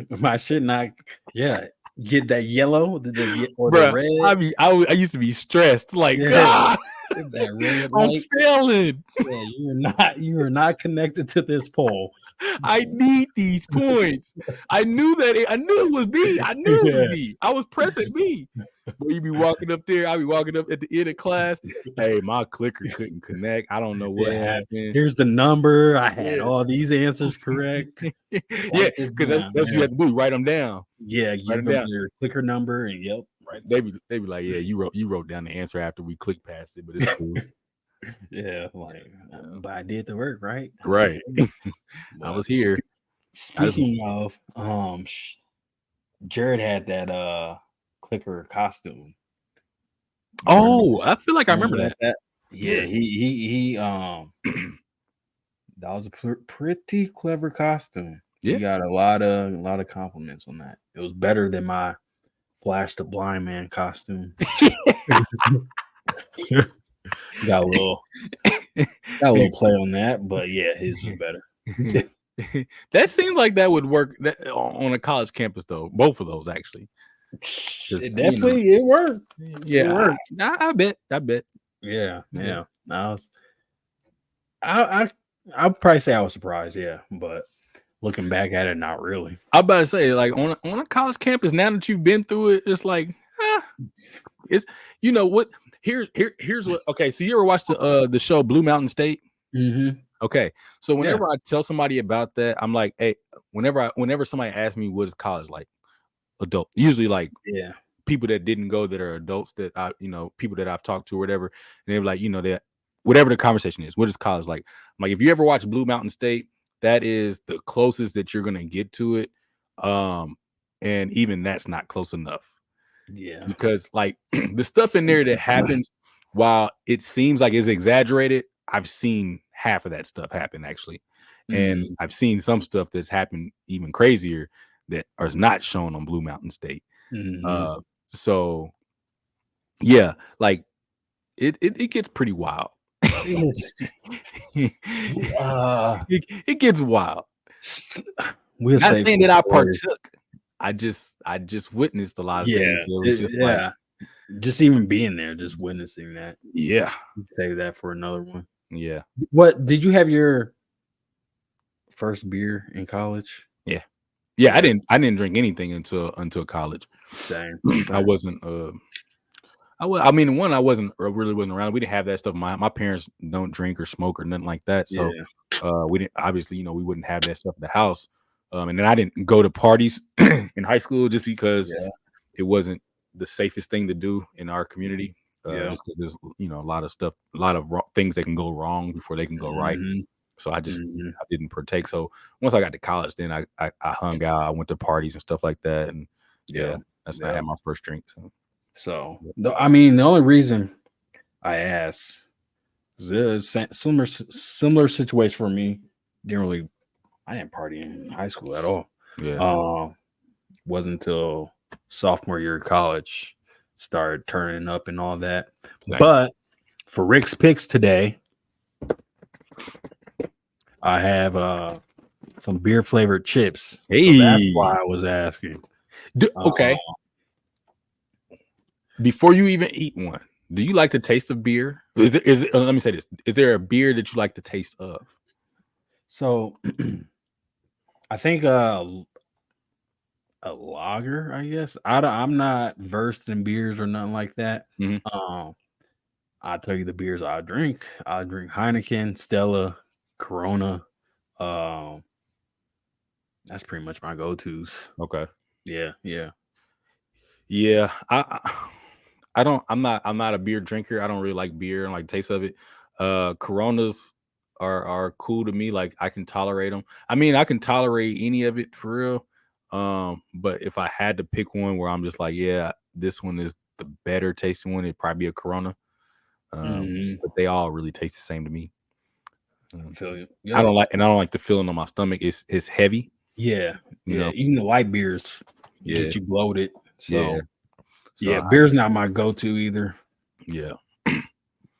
My shit not. Yeah, get that yellow, the red. I used to be stressed. Like, God, that red I'm light. failing. Yeah, you are not connected to this pole. I need these points. I knew it was B. I knew it was B. I was pressing B. But you be walking up there. I be walking up at the end of class. Hey, my clicker couldn't connect. I don't know what happened. Here's the number. I had all these answers correct. Yeah, because that's what you have to do. Write them down. Yeah, write them down. Your clicker number and right. They be like, yeah, you wrote down the answer after we clicked past it, but it's cool. Yeah, but I did the work, right? Right. I was here. Speaking of, Jared had that clicker costume. Oh, I feel like I remember that. Yeah, he that was a pretty clever costume. Yeah, he got a lot of compliments on that. It was better than my Flash the Blind Man costume. Got a little play on that, but yeah, his was better. That seems like that would work on a college campus, though. Both of those, actually. It definitely it worked. Yeah, it worked. I bet. Yeah. I'd probably say I was surprised. Yeah, but looking back at it, not really. I'm about to say, like on a college campus, now that you've been through it, it's like, it's what. Here's what. Okay, so you ever watched the show Blue Mountain State? Mm-hmm. Okay, so whenever I tell somebody about that, I'm like, hey, whenever somebody asks me what is college like, adult, usually like people that didn't go that are adults that I people that I've talked to or whatever, and they're like, that whatever the conversation is, what is college like? I'm like, if you ever watch Blue Mountain State, that is the closest that you're gonna get to it, and even that's not close enough. Yeah, because like the stuff in there that happens, while it seems like it's exaggerated, I've seen half of that stuff happen actually, and I've seen some stuff that's happened even crazier that is not shown on Blue Mountain State. So yeah, like it gets pretty wild. It gets wild. We'll not saying that I partook. I just witnessed a lot of things. It was just like, just even being there, just witnessing that. Yeah, save that for another one. Yeah. What did you have your first beer in college? Yeah. I didn't drink anything until college. Same. I wasn't. I really wasn't around. We didn't have that stuff. My parents don't drink or smoke or nothing like that. So we didn't. Obviously, we wouldn't have that stuff at the house. And then I didn't go to parties in high school just because it wasn't the safest thing to do in our community. Just because there's a lot of stuff, a lot of things that can go wrong before they can go right. So I just I didn't partake. So once I got to college, then I hung out. I went to parties and stuff like that, and that's when I had my first drink. So the only reason I asked is a similar situation for me. Didn't really I didn't party in high school at all. Yeah. Wasn't until sophomore year of college started turning up and all that. Same. But for Rick's picks today, I have some beer flavored chips. Hey. So that's why I was asking. Okay. Before you even eat one, do you like the taste of beer? Is it, let me say this. Is there a beer that you like the taste of? So I think a lager, I guess. I'm not versed in beers or nothing like that. Mm-hmm. I'll tell you the beers I drink. I drink Heineken, Stella, Corona. That's pretty much my go-tos. Okay. Yeah. I'm not a beer drinker. I don't really like beer and like the taste of it. Coronas are cool to me. Like I can tolerate them. I mean, I can tolerate any of it for real. But if I had to pick one where I'm just like, yeah, this one is the better tasting one, it'd probably be a Corona. But they all really taste the same to me. I feel you. I don't like the feeling on my stomach. It's heavy. Yeah. You know? Even the light beers get you bloated. So beer's not my go-to either. Yeah.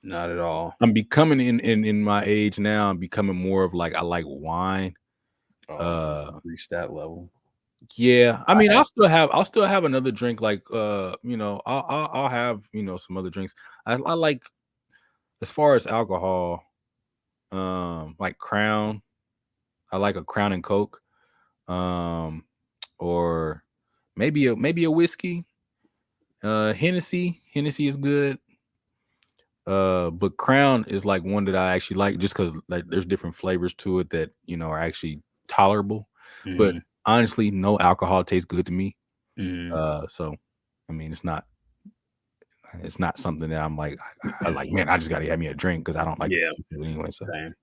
Not at all. I'm becoming in my age now. I'm becoming more of like I like wine. Reach that level. Yeah, I mean, I'll still have another drink. Like, I'll have some other drinks. I like, as far as alcohol, like Crown. I like a Crown and Coke, or maybe a whiskey. Hennessy is good. But Crown is like one that I actually like just because like there's different flavors to it that are actually tolerable. Mm-hmm. But honestly, no alcohol tastes good to me. Mm-hmm. So I mean, it's not something that I'm like, man, I just gotta have me a drink because I don't like it anyway. So same.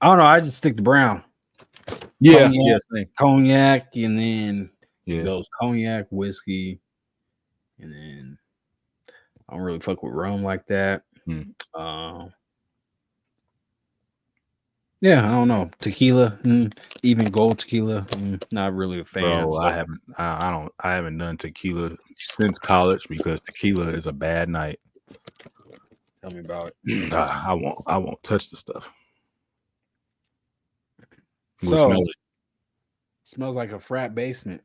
I don't know. I just stick to brown. Yeah, same. Cognac, and then it goes cognac, whiskey, and then I don't really fuck with rum like that. Yeah, I don't know. Tequila, even gold tequila, not really a fan. Bro, so. I haven't done tequila since college because tequila is a bad night. Tell me about it. I won't touch the stuff. So smells like a frat basement.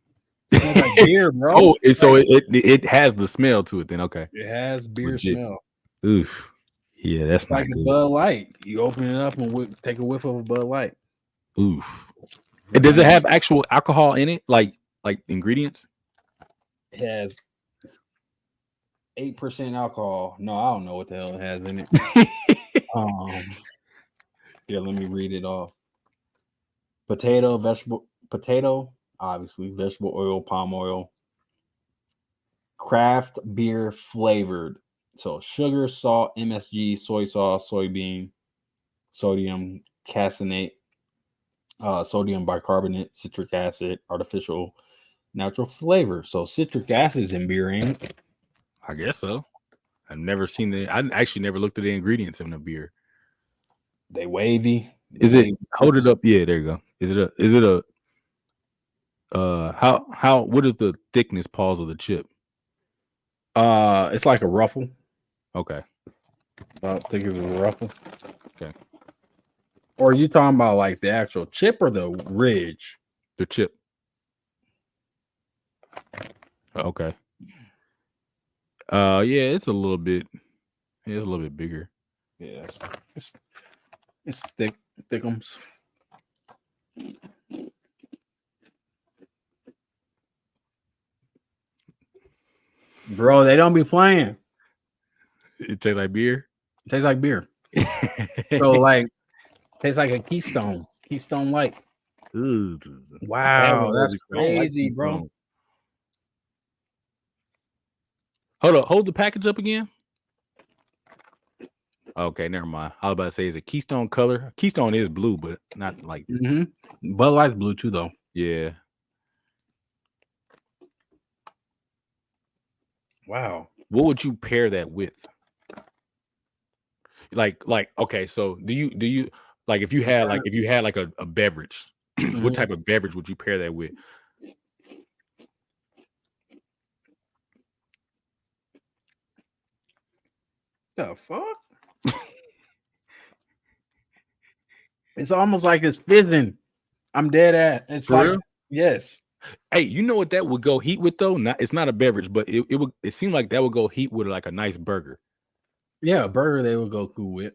It smells like beer, bro. So it has the smell to it then. Okay. It has beer smell. Oof. Yeah, that's it's like a Bud Light. You open it up and take a whiff of a Bud Light. Oof. And does it have actual alcohol in it, like ingredients? It has 8% alcohol. No, I don't know what the hell it has in it. Let me read it off. Potato, obviously, vegetable oil, palm oil, craft beer flavored. So sugar, salt, MSG, soy sauce, soybean, sodium caseinate, sodium bicarbonate, citric acid, artificial natural flavor. So citric acid is in beer, ain't it? I guess so. I've never seen I actually never looked at the ingredients in a beer. They wavy. Is it? Hold it up. Yeah, there you go. Is it a? What is the thickness pause of the chip? It's like a ruffle. Okay. I think it was a ruffle. Okay. Or are you talking about like the actual chip or the ridge? The chip. Okay. Yeah, it's a little bit. Yeah, it's a little bit bigger. Yeah, it's thickums. Bro, they don't be playing. It tastes like beer. It tastes like beer. So like, tastes like a Keystone Light. Ooh. Wow, that's crazy, bro. Hold the package up again. Okay, never mind. I was about to say, is it Keystone color? Keystone is blue, but not like. Bud Light's blue too, though. Yeah. Wow. What would you pair that with? Like, okay, so do you Like if you had like a beverage, what type of beverage would you pair that with? The fuck? It's almost like it's fizzing. I'm dead at. It's For like real? yes. Hey, you know what that would go heat with though? It's not a beverage, but it seemed like that would go heat with like a nice burger. Yeah, a burger they would go cool with.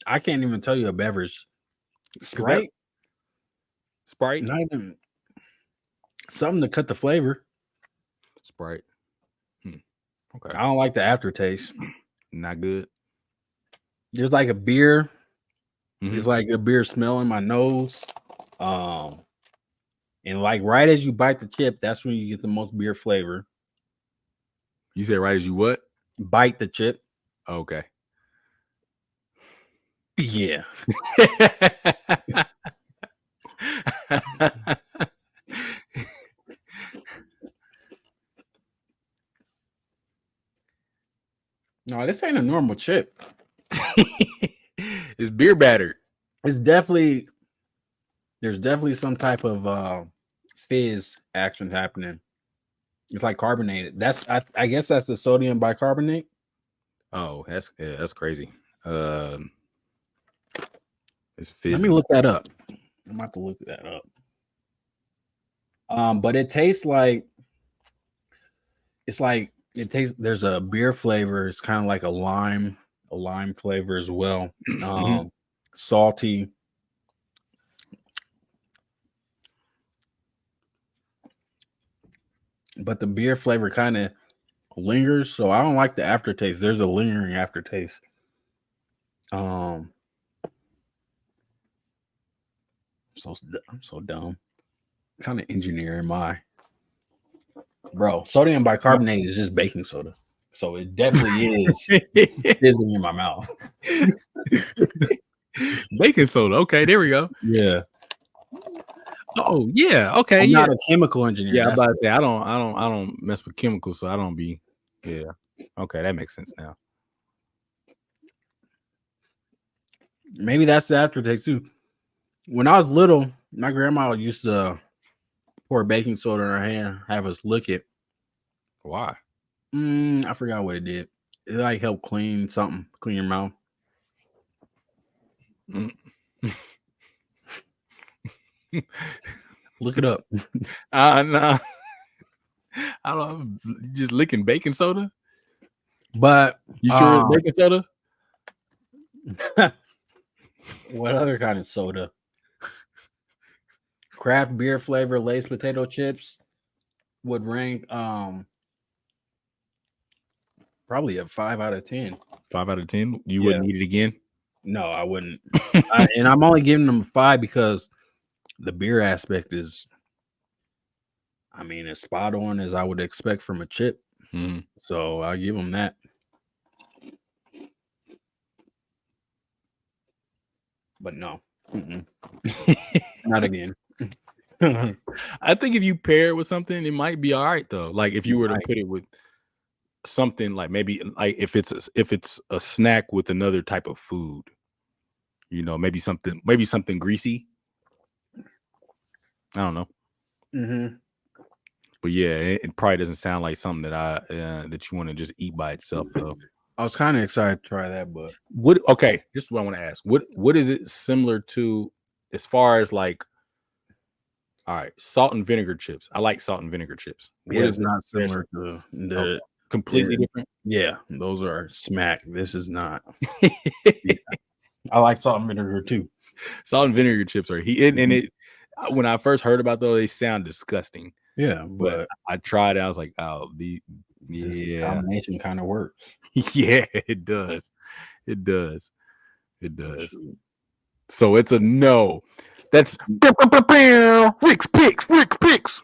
I can't even tell you a beverage. Sprite? Not even something to cut the flavor. Sprite. Okay. I don't like the aftertaste. Not good. There's like a beer. It's like a beer smell in my nose. And like right as you bite the chip, that's when you get the most beer flavor. You said right as you what? Bite the chip. Okay. Yeah. No, this ain't a normal chip. It's beer battered. There's definitely some type of fizz action happening. It's like carbonated. I guess that's the sodium bicarbonate. Oh, that's crazy. It's fizzy. Let me look that up. I'm about to look that up. But it tastes like there's a beer flavor. It's kind of like a lime flavor as well. Salty. But the beer flavor kind of lingers, so I don't like the aftertaste. There's a lingering aftertaste. I'm so dumb. What kind of engineer am I? Bro, sodium bicarbonate is just baking soda. So it definitely is fizzing in my mouth. Baking soda. Okay, there we go. Yeah. Oh, yeah. Okay. I'm not a chemical engineer. Yeah, I'm about to say I don't mess with chemicals, so I don't be. Yeah. Okay, that makes sense now. Maybe that's the aftertaste too. When I was little, my grandma used to pour baking soda in her hand, have us lick it. Why? I forgot what it did. It like helped clean your mouth. Look it up. No. I don't just licking baking soda. But you sure it's baking soda? What other kind of soda? Craft beer flavor Lay's potato chips would rank probably a 5 out of 10. 5 out of 10? You wouldn't eat it again? No, I wouldn't. And I'm only giving them a 5 because the beer aspect is, as spot on as I would expect from a chip. So I'll give them that. But no. Not again. I think if you pair it with something, it might be all right though. Like if you were to put it with something like maybe like if it's a snack with another type of food, maybe something greasy. I don't know. But yeah, it probably doesn't sound like something that that you want to just eat by itself though. I was kind of excited to try that, but okay, this is what I want to ask. What is it similar to as far as like, all right, salt and vinegar chips. I like salt and vinegar chips. What is not similar to the completely different? Yeah, those are smack. This is not. I like salt and vinegar too. Salt and vinegar chips are and it. When I first heard about those, they sound disgusting. Yeah, but I tried it. I was like, oh, this combination kind of works. Yeah, it does. It does. So it's a no. That's Rick's picks. Picks.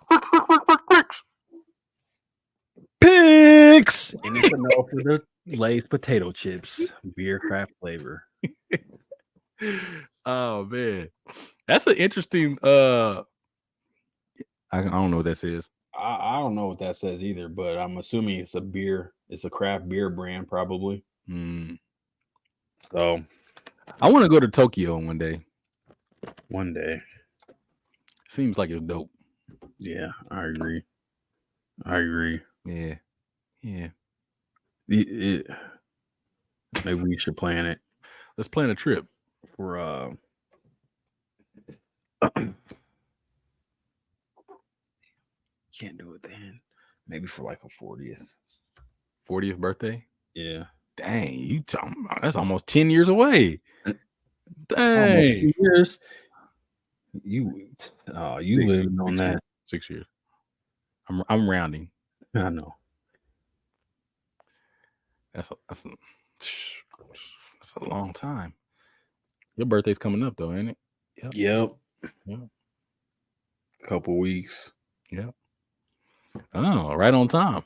And it's a no for the Lay's potato chips, beer craft flavor. Oh man, that's an interesting. I don't know what that says. I don't know what that says either, but I'm assuming it's a beer. It's a craft beer brand, probably. So I want to go to Tokyo one day. One day. Seems like it's dope. Yeah, I agree. Yeah. Maybe we should plan it. Let's plan a trip For can't do it then. Maybe for like a 40th birthday. Yeah. Dang, you talking about that's almost 10 years away. Dang. 10 years. You living on that 6 years. I'm rounding. I know. That's a long time. Your birthday's coming up though, ain't it? Yep. Couple weeks. Yep. Oh, right on time.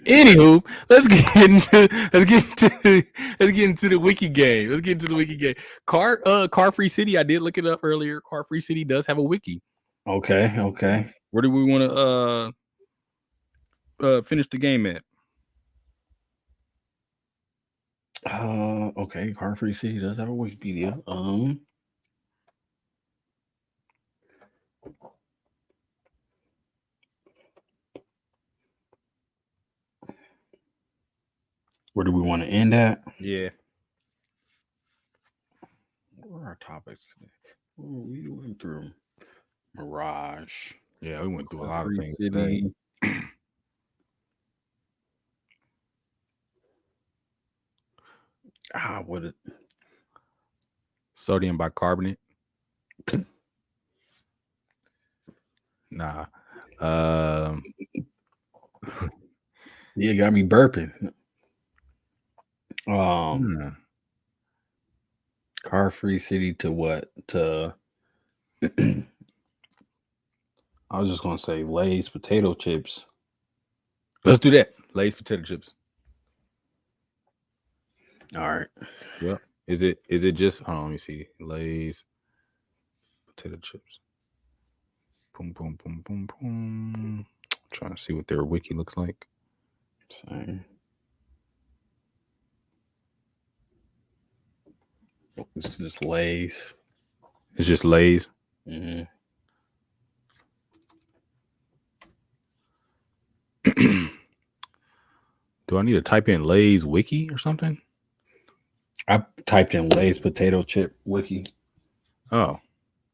Anywho, let's get into the wiki game. Carfree City. I did look it up earlier. Carfree City does have a wiki. Okay. Where do we want to finish the game at? Okay. Carfree City does have a Wikipedia. Where do we want to end at? Yeah. What are our topics today? Oh, we went through Mirage. Yeah, we went through a lot of things today. What it? Sodium bicarbonate. Nah. Yeah, got me burping. Carfree City to what? To I was just gonna say Lay's potato chips. Let's do that. Lay's potato chips. All right. Yep. Is it just let me see. Lay's potato chips. Boom, boom, boom, boom, boom. Trying to see what their wiki looks like. Same. It's just Lay's. It's just Lay's. Mm-hmm. Do I need to type in Lay's wiki or something? I typed in Lay's potato chip wiki. Oh,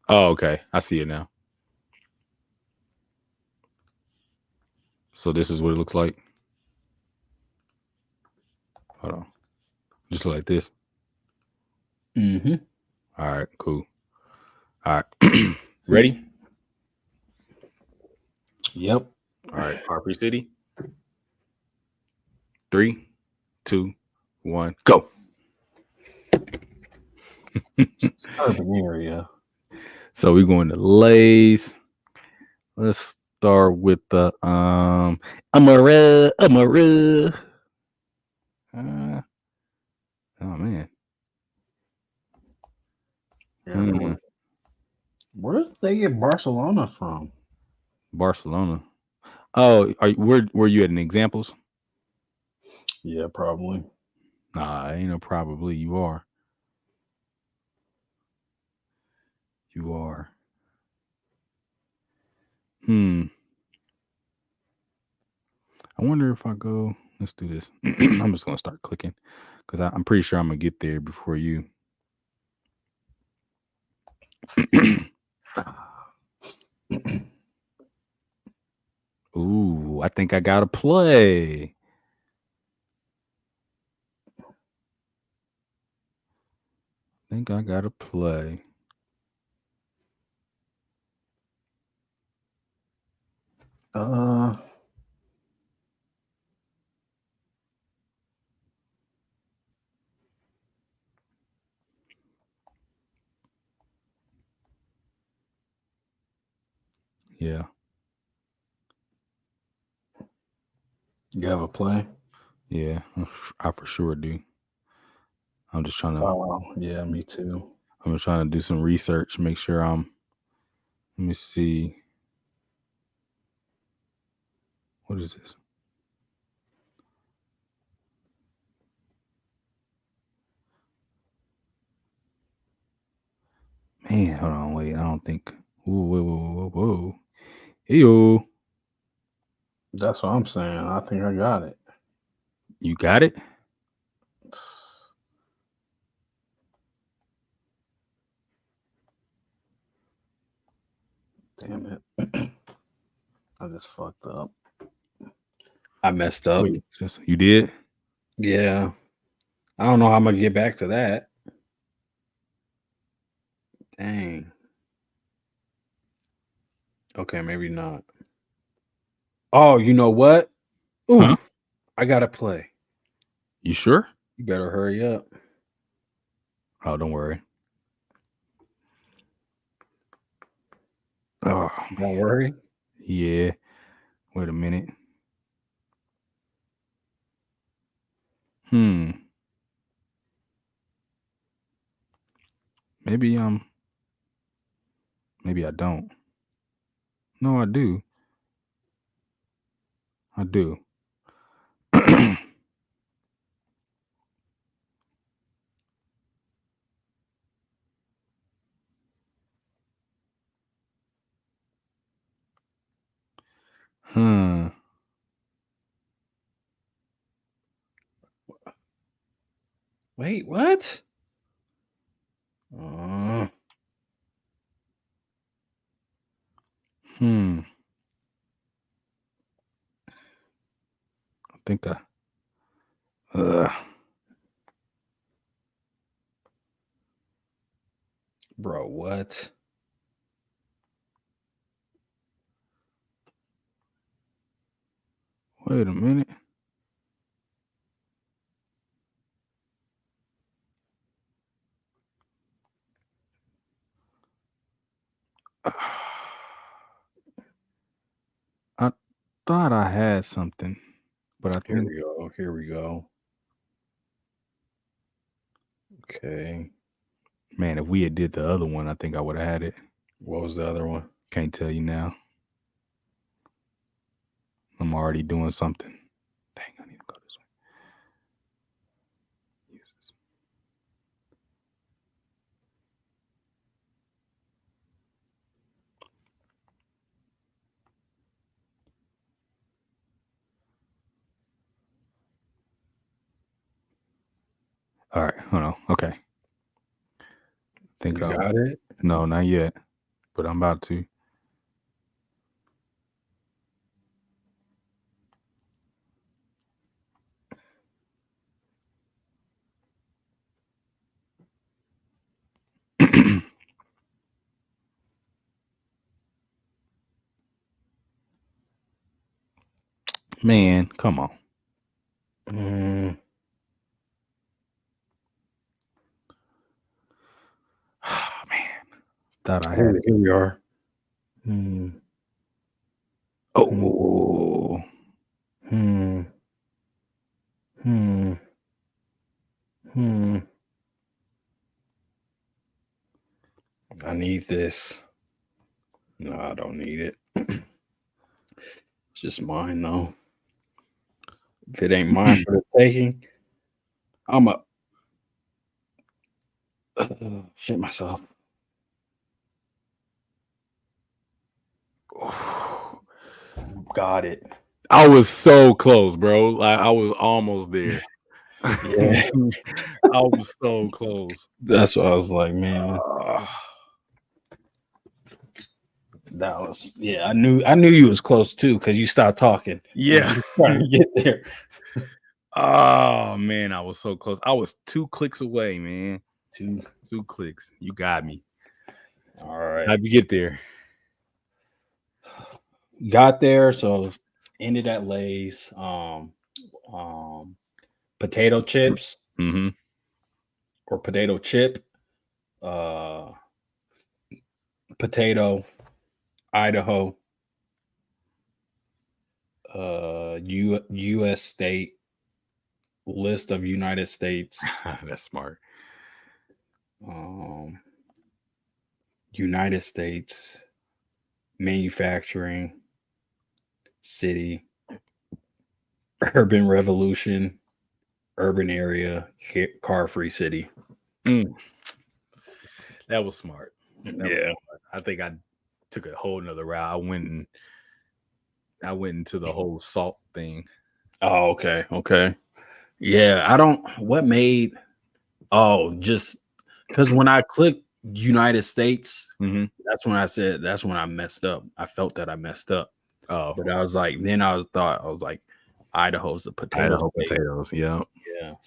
okay. I see it now. So this is what it looks like. Hold on. Just like this. Mm-hmm. All right, cool. All right. Ready? Yep. All right, Carfree City. 3, 2, 1, go. Urban area. So we're going to Lay's. Let's start with the Amara. Oh man. Where did they get Barcelona from? Barcelona. Oh, were you at an examples? Yeah, probably. Nah, ain't no probably. You are. I wonder if I go. Let's do this. I'm just gonna start clicking because I'm pretty sure I'm gonna get there before you. Ooh, I think I gotta play. Yeah. You have a play? Yeah, I for sure do. I'm just trying to. Oh, yeah, me too. I'm trying to do some research, make sure let me see. What is this? Man, hold on, wait. I don't think. Whoa. Ew. That's what I'm saying. I think I got it. You got it? Damn it. I just fucked up. I messed up. Wait, you did? Yeah. I don't know how I'm going to get back to that. Dang. Okay, maybe not. Oh, you know what? Ooh, huh? I got to play. You sure? You better hurry up. Oh, don't worry. Oh, don't worry. Yeah. Wait a minute. Maybe maybe I don't. No, I do. I do. Wait, what? I think Bro, what? Wait a minute. I thought I had something, but I think Here we go. Okay. Man, if we had did the other one, I think I would have had it. What was the other one? Can't tell you now. I'm already doing something. Dang, I need to go this way. Jesus. All right, hold on. Okay. Think you got it? No, not yet, but I'm about to. Man, come on. Man, thought I had it. Here we are. Oh. I need this. No, I don't need it. It's just mine, though. If it ain't mine for the taking, I'm a shit myself. Got it. I was so close, bro. Like I was almost there. Yeah. I was so close. That's what I was like, man. That was I knew you was close too because you stopped talking. Yeah, trying to get there. Oh man, I was so close. I was 2 clicks away, man. Two clicks. You got me. All right. How'd you get there? Got there, so ended at Lay's. Potato chips, or potato chip, potato, Idaho, U.S. state, list of United States. That's smart. United States, manufacturing, city, urban revolution, urban area, Carfree City. That was smart. I think I took a whole nother route. I went into the whole salt thing. Oh, okay. Yeah, just because when I clicked United States, that's when I messed up. I felt that I messed up. Oh, but I was like, Idaho's the potatoes. Yeah,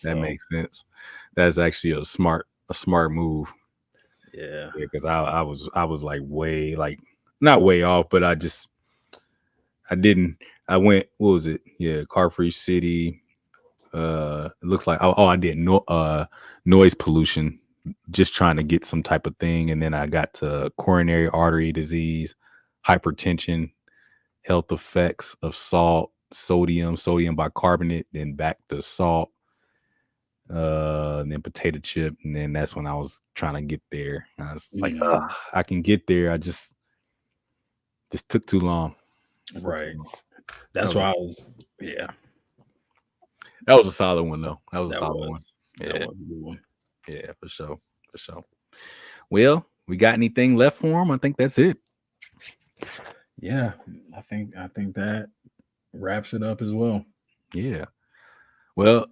that makes sense. That's actually a smart move. Yeah, because I was like not way off, but I went, what was it? Yeah, Carfree City. It looks like I did noise pollution, just trying to get some type of thing, and then I got to coronary artery disease, hypertension, health effects of salt, sodium bicarbonate, then back to salt, and then potato chip, and then that's when I was trying to get there. I was like, I can get there. I just took too long. Right. That's why I was. Yeah. That was a solid one, though. That was a solid one. Yeah. That was a good one. Yeah, for sure. Well, we got anything left for him? I think that's it. Yeah, I think that wraps it up as well. Yeah. Well,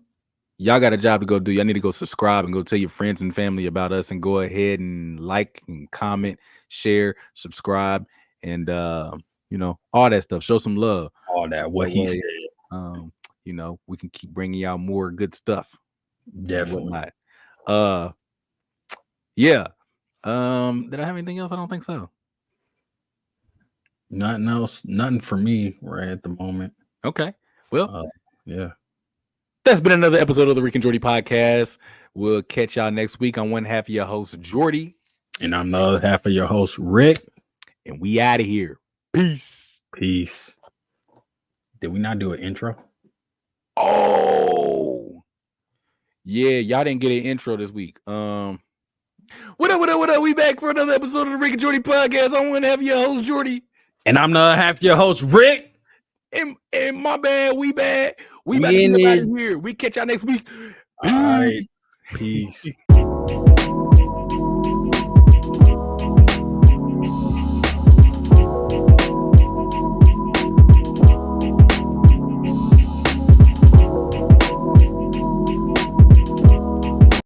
y'all got a job to go do. Y'all need to go subscribe and go tell your friends and family about us, and go ahead and like and comment, share, subscribe, and all that stuff. Show some love. All that. What he said. We can keep bringing y'all more good stuff. Definitely. Yeah. Did I have anything else? I don't think so. Nothing else. Nothing for me right at the moment. Okay. Well, yeah. That's been another episode of the Rick and Jordy podcast. We'll catch y'all next week. I'm one half of your host, Jordy. And I'm the other half of your host, Rick. And we out of here. Peace. Did we not do an intro? Oh. Yeah, y'all didn't get an intro this week. What up? We back for another episode of the Rick and Jordy podcast. I'm one half of your host, Jordy. And I'm the other half of your host, Rick. And my bad, we bad. We about to get out of here. We catch y'all next week. All right. Peace.